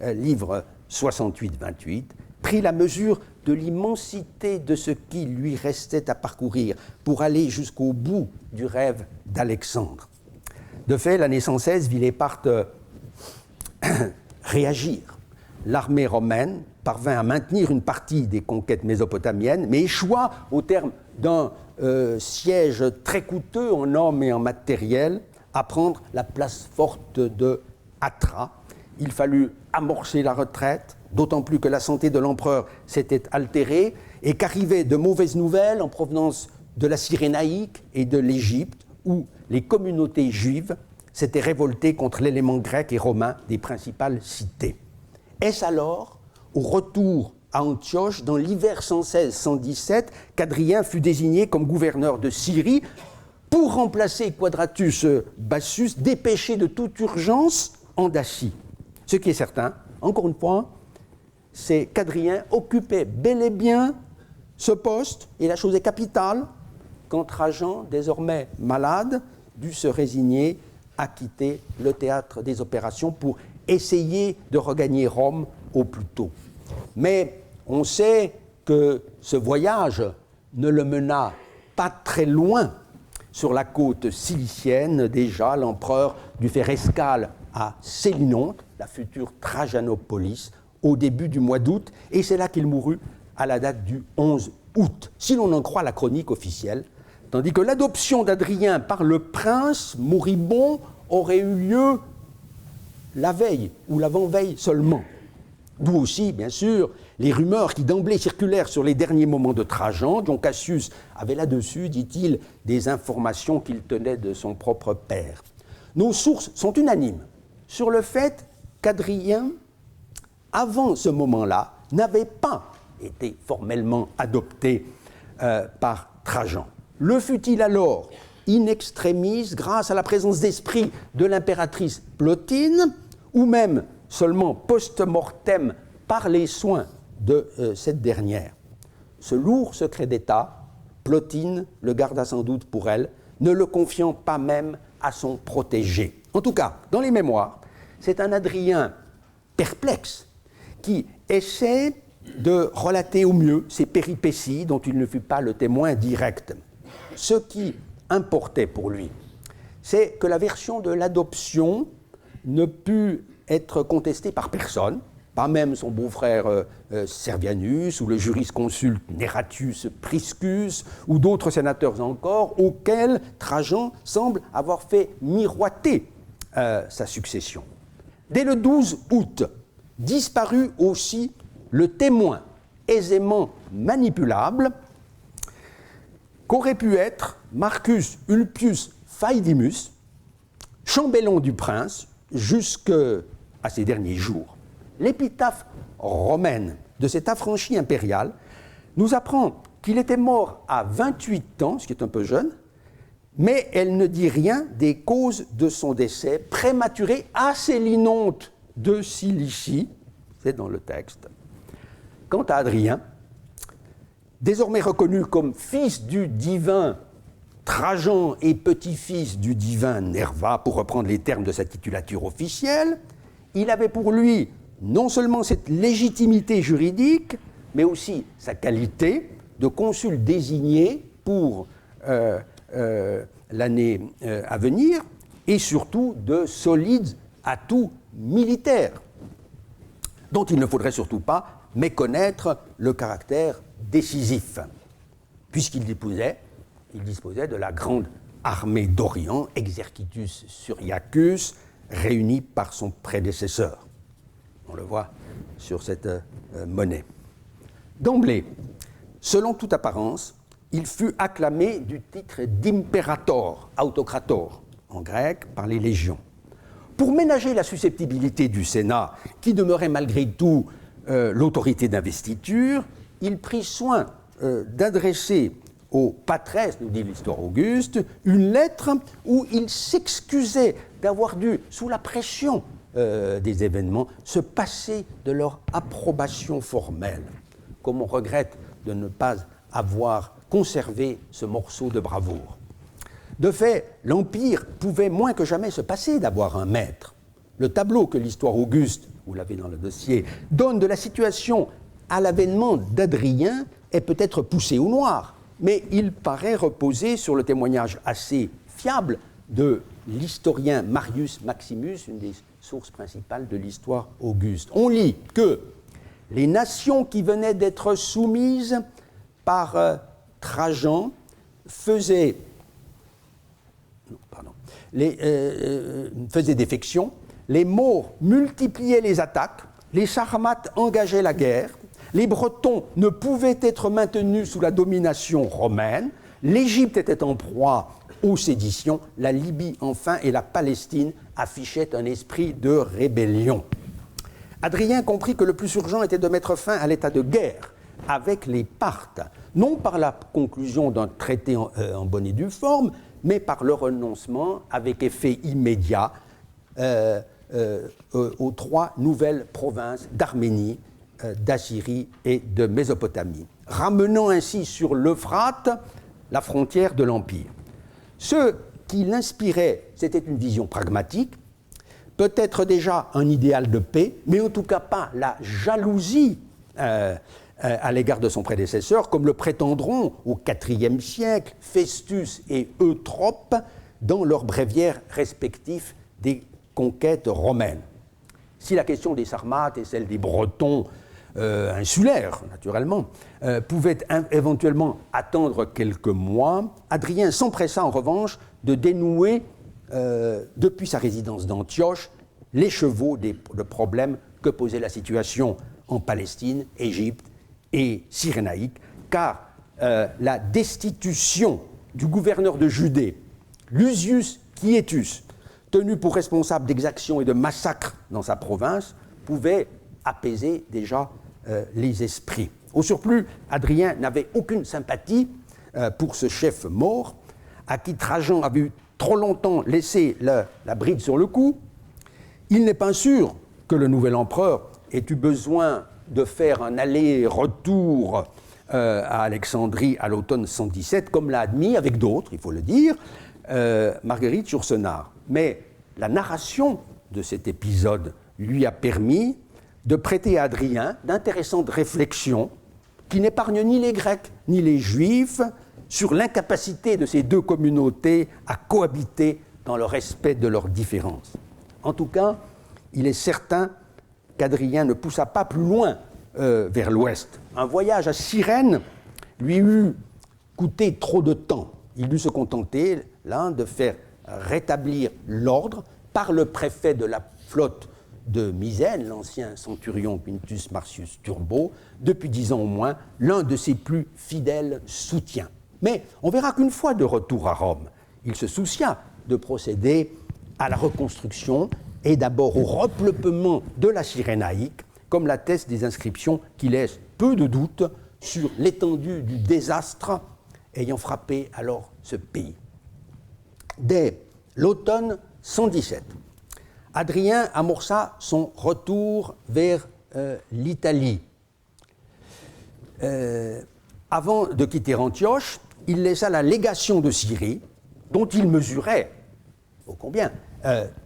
livre 68-28, pris la mesure de l'immensité de ce qui lui restait à parcourir pour aller jusqu'au bout du rêve d'Alexandre. De fait, l'année 116 vit les Parthes réagir. L'armée romaine parvint à maintenir une partie des conquêtes mésopotamiennes, mais échoua au terme d'un siège très coûteux en hommes et en matériel à prendre la place forte de Hatra. Il fallut amorcer la retraite, d'autant plus que la santé de l'empereur s'était altérée et qu'arrivaient de mauvaises nouvelles en provenance de la Cyrénaïque et de l'Égypte, où les communautés juives s'étaient révoltées contre l'élément grec et romain des principales cités. Est-ce alors, au retour à Antioche, dans l'hiver 116-117, qu'Adrien fut désigné comme gouverneur de Syrie pour remplacer Quadratus Bassus, dépêché de toute urgence en Dacie. Ce qui est certain, encore une fois, c'est qu'Adrien occupait bel et bien ce poste, et la chose est capitale, quand Trajan, désormais malade, dut se résigner à quitter le théâtre des opérations pour essayer de regagner Rome au plus tôt. Mais on sait que ce voyage ne le mena pas très loin. Sur la côte cilicienne, déjà, l'empereur dut faire escale à Sélinonte, la future Trajanopolis, au début du mois d'août, et c'est là qu'il mourut à la date du 11 août, si l'on en croit la chronique officielle, tandis que l'adoption d'Adrien par le prince moribond aurait eu lieu la veille ou l'avant-veille seulement. D'où aussi, bien sûr, les rumeurs qui d'emblée circulèrent sur les derniers moments de Trajan. Dion Cassius avait là-dessus, dit-il, des informations qu'il tenait de son propre père. Nos sources sont unanimes sur le fait qu'Adrien, avant ce moment-là, n'avait pas été formellement adopté par Trajan. Le fut-il alors in extremis grâce à la présence d'esprit de l'impératrice Plotine, ou même seulement post-mortem par les soins de cette dernière. Ce lourd secret d'État, Plotine le garda sans doute pour elle, ne le confiant pas même à son protégé. En tout cas, dans les mémoires, c'est un Adrien perplexe qui essaie de relater au mieux ces péripéties dont il ne fut pas le témoin direct. Ce qui importait pour lui, c'est que la version de l'adoption ne put être contestée par personne, pas même son beau-frère Servianus ou le jurisconsulte Neratius Priscus ou d'autres sénateurs encore, auxquels Trajan semble avoir fait miroiter sa succession. Dès le 12 août, disparut aussi le témoin aisément manipulable qu'aurait pu être Marcus Ulpius Faedimus, chambellan du prince, jusqu'à ses derniers jours. L'épitaphe romaine de cet affranchi impérial nous apprend qu'il était mort à 28 ans, ce qui est un peu jeune, mais elle ne dit rien des causes de son décès prématuré à Sélinonte de Cilicie, c'est dans le texte. Quant à Adrien, désormais reconnu comme fils du divin Trajan et petit-fils du divin Nerva, pour reprendre les termes de sa titulature officielle, il avait pour lui non seulement cette légitimité juridique, mais aussi sa qualité de consul désigné pour l'année à venir, et surtout de solides atouts militaires, dont il ne faudrait surtout pas méconnaître le caractère décisif, puisqu'il disposait de la grande armée d'Orient, Exercitus Syriacus, réunie par son prédécesseur. On le voit sur cette monnaie. D'emblée, Selon toute apparence, il fut acclamé du titre d'imperator, autocrator, en grec, par les légions. Pour ménager la susceptibilité du Sénat, qui demeurait malgré tout l'autorité d'investiture, il prit soin d'adresser au patresse, nous dit l'histoire Auguste, une lettre où il s'excusait d'avoir dû, sous la pression des événements, se passer de leur approbation formelle. Comme on regrette de ne pas avoir conservé ce morceau de bravoure. De fait, l'Empire pouvait moins que jamais se passer d'avoir un maître. Le tableau que l'histoire Auguste, vous l'avez dans le dossier, donne de la situation à l'avènement d'Adrien est peut-être poussé au noir, mais il paraît reposer sur le témoignage assez fiable de l'historien Marius Maximus, une des sources principales de l'histoire Auguste. On lit que les nations qui venaient d'être soumises par Trajan faisaient défection, les Maures multipliaient les attaques, les Sarmates engageaient la guerre, les Bretons ne pouvaient être maintenus sous la domination romaine, l'Égypte était en proie aux séditions, la Libye enfin et la Palestine affichaient un esprit de rébellion. Adrien comprit que le plus urgent était de mettre fin à l'état de guerre avec les Parthes, non par la conclusion d'un traité en bonne et due forme, mais par le renoncement avec effet immédiat aux 3 nouvelles provinces d'Arménie, d'Assyrie et de Mésopotamie, ramenant ainsi sur l'Euphrate la frontière de l'Empire. Ce qui l'inspirait, c'était une vision pragmatique, peut-être déjà un idéal de paix, mais en tout cas pas la jalousie à l'égard de son prédécesseur, comme le prétendront au IVe siècle Festus et Eutrope dans leurs bréviaires respectifs des conquêtes romaines. Si la question des Sarmates et celle des Bretons insulaires, naturellement, pouvaient éventuellement attendre quelques mois, Adrien s'empressa en revanche de dénouer, depuis sa résidence d'Antioche, l'écheveau de problèmes que posait la situation en Palestine, Égypte et Cyrénaïque, car la destitution du gouverneur de Judée, Lucius Quietus, tenu pour responsable d'exactions et de massacres dans sa province, pouvait apaiser déjà les esprits. Au surplus, Adrien n'avait aucune sympathie pour ce chef mort, à qui Trajan avait eu trop longtemps laissé la bride sur le cou. Il n'est pas sûr que le nouvel empereur ait eu besoin de faire un aller-retour à Alexandrie à l'automne 117, comme l'a admis avec d'autres, il faut le dire, Marguerite Yourcenar. Mais la narration de cet épisode lui a permis de prêter à Adrien d'intéressantes réflexions qui n'épargnent ni les Grecs ni les Juifs sur l'incapacité de ces deux communautés à cohabiter dans le respect de leurs différences. En tout cas, il est certain qu'Adrien ne poussa pas plus loin vers l'ouest. Un voyage à Cyrène lui eût coûté trop de temps. Il dut se contenter, là, de faire rétablir l'ordre par le préfet de la flotte de Misène, l'ancien centurion Quintus Marcius Turbo, depuis 10 ans au moins, l'un de ses plus fidèles soutiens. Mais on verra qu'une fois de retour à Rome, il se soucia de procéder à la reconstruction et d'abord au repeuplement de la Cyrénaïque, comme l'attestent des inscriptions qui laissent peu de doute sur l'étendue du désastre ayant frappé alors ce pays. Dès l'automne 117, Adrien amorça son retour vers l'Italie. Avant de quitter Antioche, il laissa la légation de Syrie, dont il mesurait, ô combien,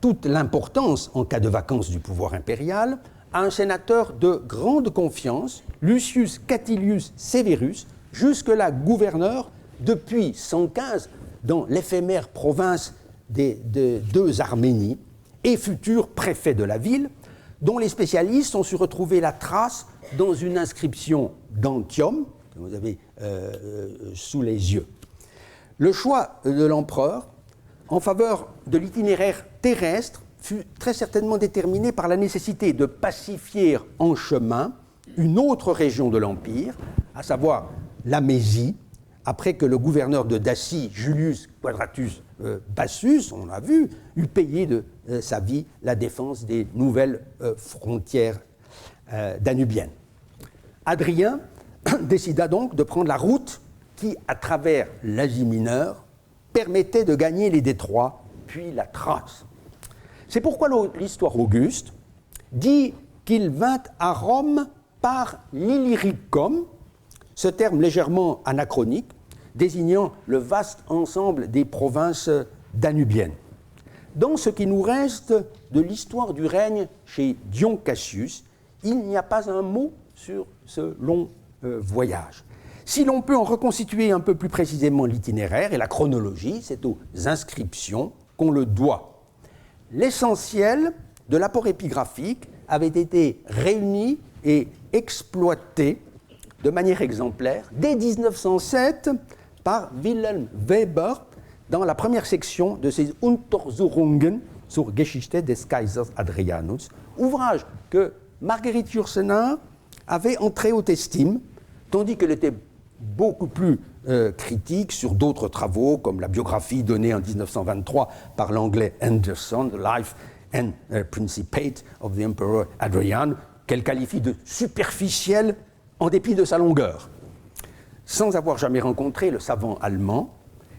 toute l'importance en cas de vacance du pouvoir impérial, à un sénateur de grande confiance, Lucius Catilius Severus, jusque-là gouverneur depuis 115 dans l'éphémère province des deux Arménies, et futur préfet de la ville, dont les spécialistes ont su retrouver la trace dans une inscription d'Antium, que vous avez sous les yeux. Le choix de l'empereur en faveur de l'itinéraire terrestre fut très certainement déterminé par la nécessité de pacifier en chemin une autre région de l'Empire, à savoir la Mésie, après que le gouverneur de Dacie, Julius Quadratus Bassus, on l'a vu, eut payé de sa vie la défense des nouvelles frontières danubiennes. Hadrien décida donc de prendre la route qui, à travers l'Asie mineure, permettait de gagner les détroits, puis la Thrace. C'est pourquoi l'histoire Auguste dit qu'il vint à Rome par l'Illyricum, ce terme légèrement anachronique, désignant le vaste ensemble des provinces danubiennes. Dans ce qui nous reste de l'histoire du règne chez Dion Cassius, il n'y a pas un mot sur ce long voyage. Si l'on peut en reconstituer un peu plus précisément l'itinéraire et la chronologie, c'est aux inscriptions qu'on le doit. L'essentiel de l'apport épigraphique avait été réuni et exploité de manière exemplaire dès 1907 par Wilhelm Weber dans la première section de ses Untersuchungen zur Geschichte des Kaisers Hadrianus, ouvrage que Marguerite Yourcenar avait en très haute estime, tandis qu'elle était beaucoup plus critique sur d'autres travaux, comme la biographie donnée en 1923 par l'anglais Anderson, The Life and Principate of the Emperor Hadrian, qu'elle qualifie de superficielle en dépit de sa longueur. Sans avoir jamais rencontré le savant allemand,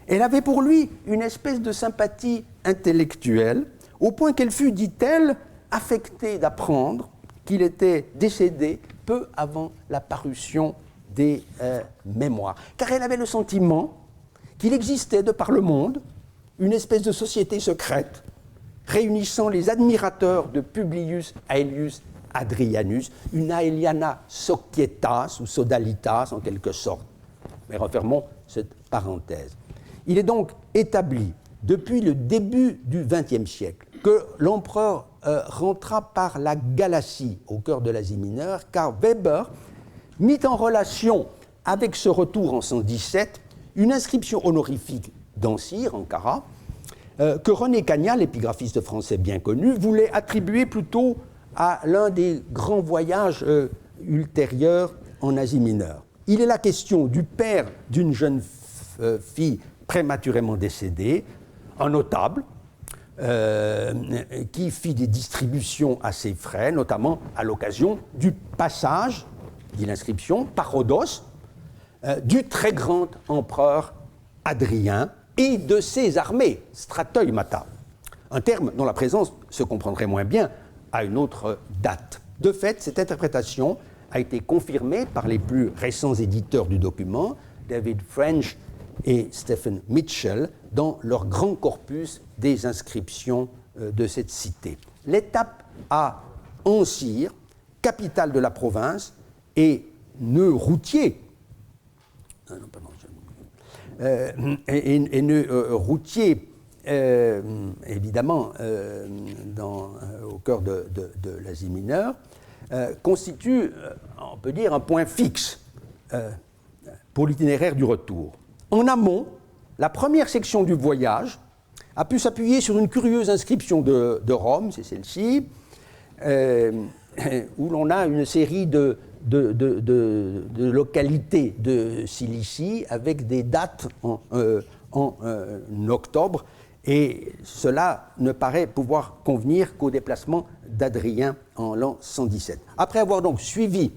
elle avait pour lui une espèce de sympathie intellectuelle, au point qu'elle fut, dit-elle, affectée d'apprendre qu'il était décédé peu avant la parution des mémoires. Car elle avait le sentiment qu'il existait de par le monde une espèce de société secrète réunissant les admirateurs de Publius Aelius Hadrianus, une Aeliana Societas ou Sodalitas en quelque sorte. Mais refermons cette parenthèse. Il est donc établi depuis le début du XXe siècle que l'empereur rentra par la Galatie au cœur de l'Asie mineure, car Weber mit en relation avec ce retour en 117 une inscription honorifique d'Ancire, Ankara, que René Cagnat, l'épigraphiste français bien connu, voulait attribuer plutôt à l'un des grands voyages ultérieurs en Asie mineure. Il est la question du père d'une jeune fille prématurément décédée, un notable, qui fit des distributions à ses frais, notamment à l'occasion du passage, dit l'inscription, par Rhodos, du très grand empereur Hadrien et de ses armées, stratoimata, un terme dont la présence se comprendrait moins bien à une autre date. De fait, cette interprétation a été confirmée par les plus récents éditeurs du document, David French et Stephen Mitchell, dans leur grand corpus des inscriptions de cette cité. L'étape à Ancire, capitale de la province, et nœud routier, évidemment, au cœur de l'Asie mineure, constitue, on peut dire, un point fixe pour l'itinéraire du retour. En amont, la première section du voyage a pu s'appuyer sur une curieuse inscription de Rome, c'est celle-ci, où l'on a une série de localités de Cilicie avec des dates en octobre, et cela ne paraît pouvoir convenir qu'au déplacement d'Hadrien en l'an 117. Après avoir donc suivi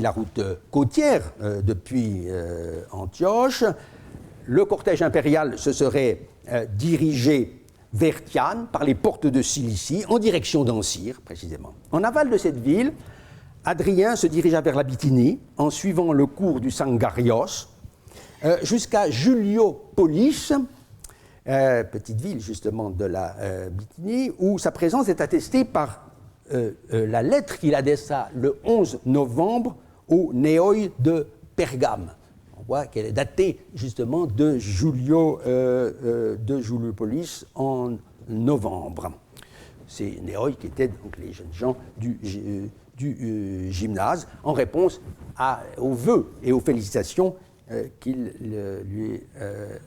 la route côtière depuis Antioche, le cortège impérial se serait dirigé vers Tiane par les portes de Cilicie en direction d'Ancire précisément. En aval de cette ville, Hadrien se dirigea vers la Bithynie en suivant le cours du Sangarios jusqu'à Juliopolis, petite ville justement de la Bithynie, où sa présence est attestée par la lettre qu'il adressa le 11 novembre au Néoi de Pergame. On voit qu'elle est datée justement de Juliopolis en novembre. C'est Néoi qui étaient donc les jeunes gens du gymnase, en réponse aux vœux et aux félicitations qu'il lui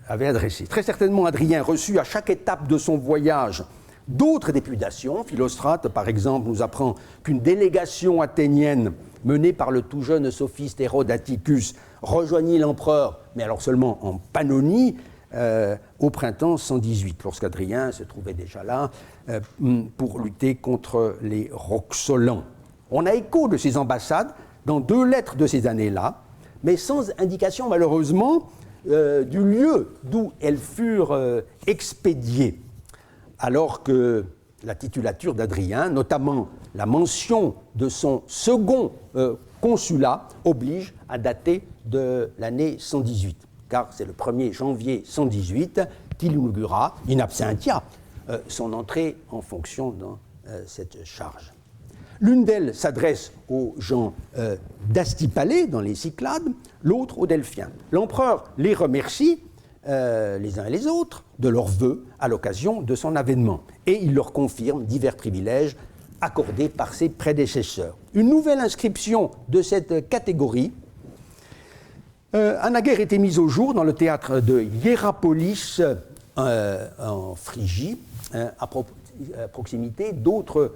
avait adressées. Très certainement, Hadrien reçut à chaque étape de son voyage D'autres dépudations, Philostrate par exemple nous apprend qu'une délégation athénienne menée par le tout jeune sophiste Hérode Atticus rejoignit l'empereur, mais alors seulement en Pannonie, au printemps 118, lorsqu'Adrien se trouvait déjà là pour lutter contre les Roxolans. On a écho de ces ambassades dans 2 lettres de ces années-là, mais sans indication malheureusement du lieu d'où elles furent expédiées, alors que la titulature d'Adrien, notamment la mention de son second consulat, oblige à dater de l'année 118, car c'est le 1er janvier 118 qu'il inaugura, in absentia, son entrée en fonction dans cette charge. L'une d'elles s'adresse aux gens d'Astipalée, dans les Cyclades, l'autre aux Delphiens. L'empereur les remercie, les uns et les autres, de leurs vœux à l'occasion de son avènement, et il leur confirme divers privilèges accordés par ses prédécesseurs. Une nouvelle inscription de cette catégorie a naguère été mise au jour dans le théâtre de Hiérapolis en Phrygie, à proximité d'autres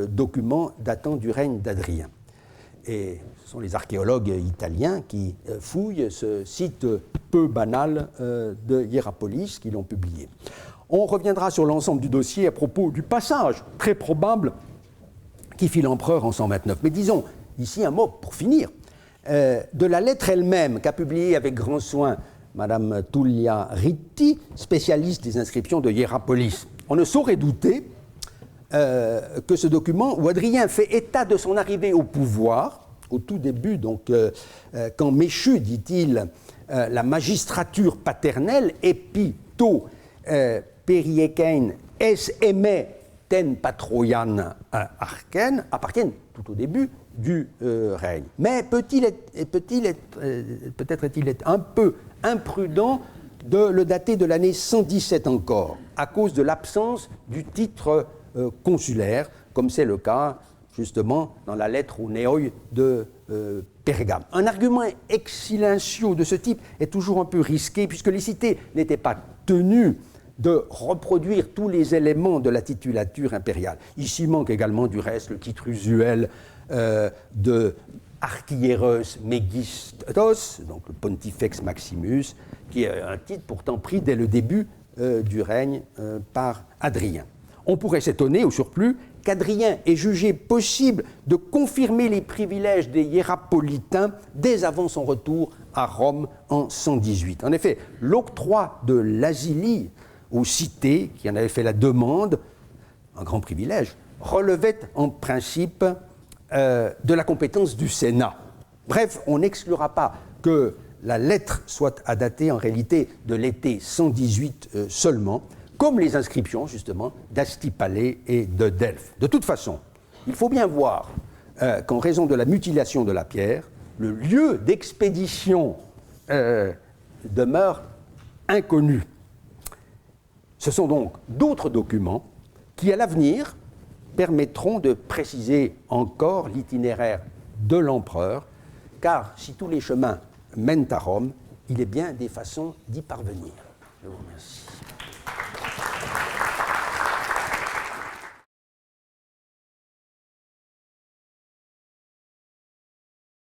documents datant du règne d'Adrien. Et ce sont les archéologues italiens qui fouillent ce site peu banal de Hiérapolis qui l'ont publié. On reviendra sur l'ensemble du dossier à propos du passage très probable qui fit l'empereur en 129. Mais disons ici un mot pour finir de la lettre elle-même qu'a publiée avec grand soin Madame Tullia Ritti, spécialiste des inscriptions de Hiérapolis. On ne saurait douter que ce document où Adrien fait état de son arrivée au pouvoir, au tout début, donc quand Méchu, dit-il, la magistrature paternelle, epi to periekein es eme ten patroian archen, appartiennent tout au début du règne. Mais peut-être est-il un peu imprudent de le dater de l'année 117 encore, à cause de l'absence du titre consulaire, comme c'est le cas justement dans la lettre aux Néoi de Pergame. Un argument ex silencio de ce type est toujours un peu risqué, puisque les cités n'étaient pas tenues de reproduire tous les éléments de la titulature impériale. Ici manque également du reste le titre usuel de Archiéros Megistos, donc le Pontifex Maximus, qui est un titre pourtant pris dès le début du règne par Adrien. On pourrait s'étonner, au surplus, qu'Adrien ait jugé possible de confirmer les privilèges des hiérapolitains dès avant son retour à Rome en 118. En effet, l'octroi de l'asilie aux cités, qui en avaient fait la demande, un grand privilège, relevait en principe de la compétence du Sénat. Bref, on n'exclura pas que la lettre soit à dater en réalité de l'été 118 seulement, comme les inscriptions justement d'Astipalée et de Delphes. De toute façon, il faut bien voir qu'en raison de la mutilation de la pierre, le lieu d'expédition demeure inconnu. Ce sont donc d'autres documents qui, à l'avenir, permettront de préciser encore l'itinéraire de l'empereur, car si tous les chemins mènent à Rome, il est bien des façons d'y parvenir. Je vous remercie.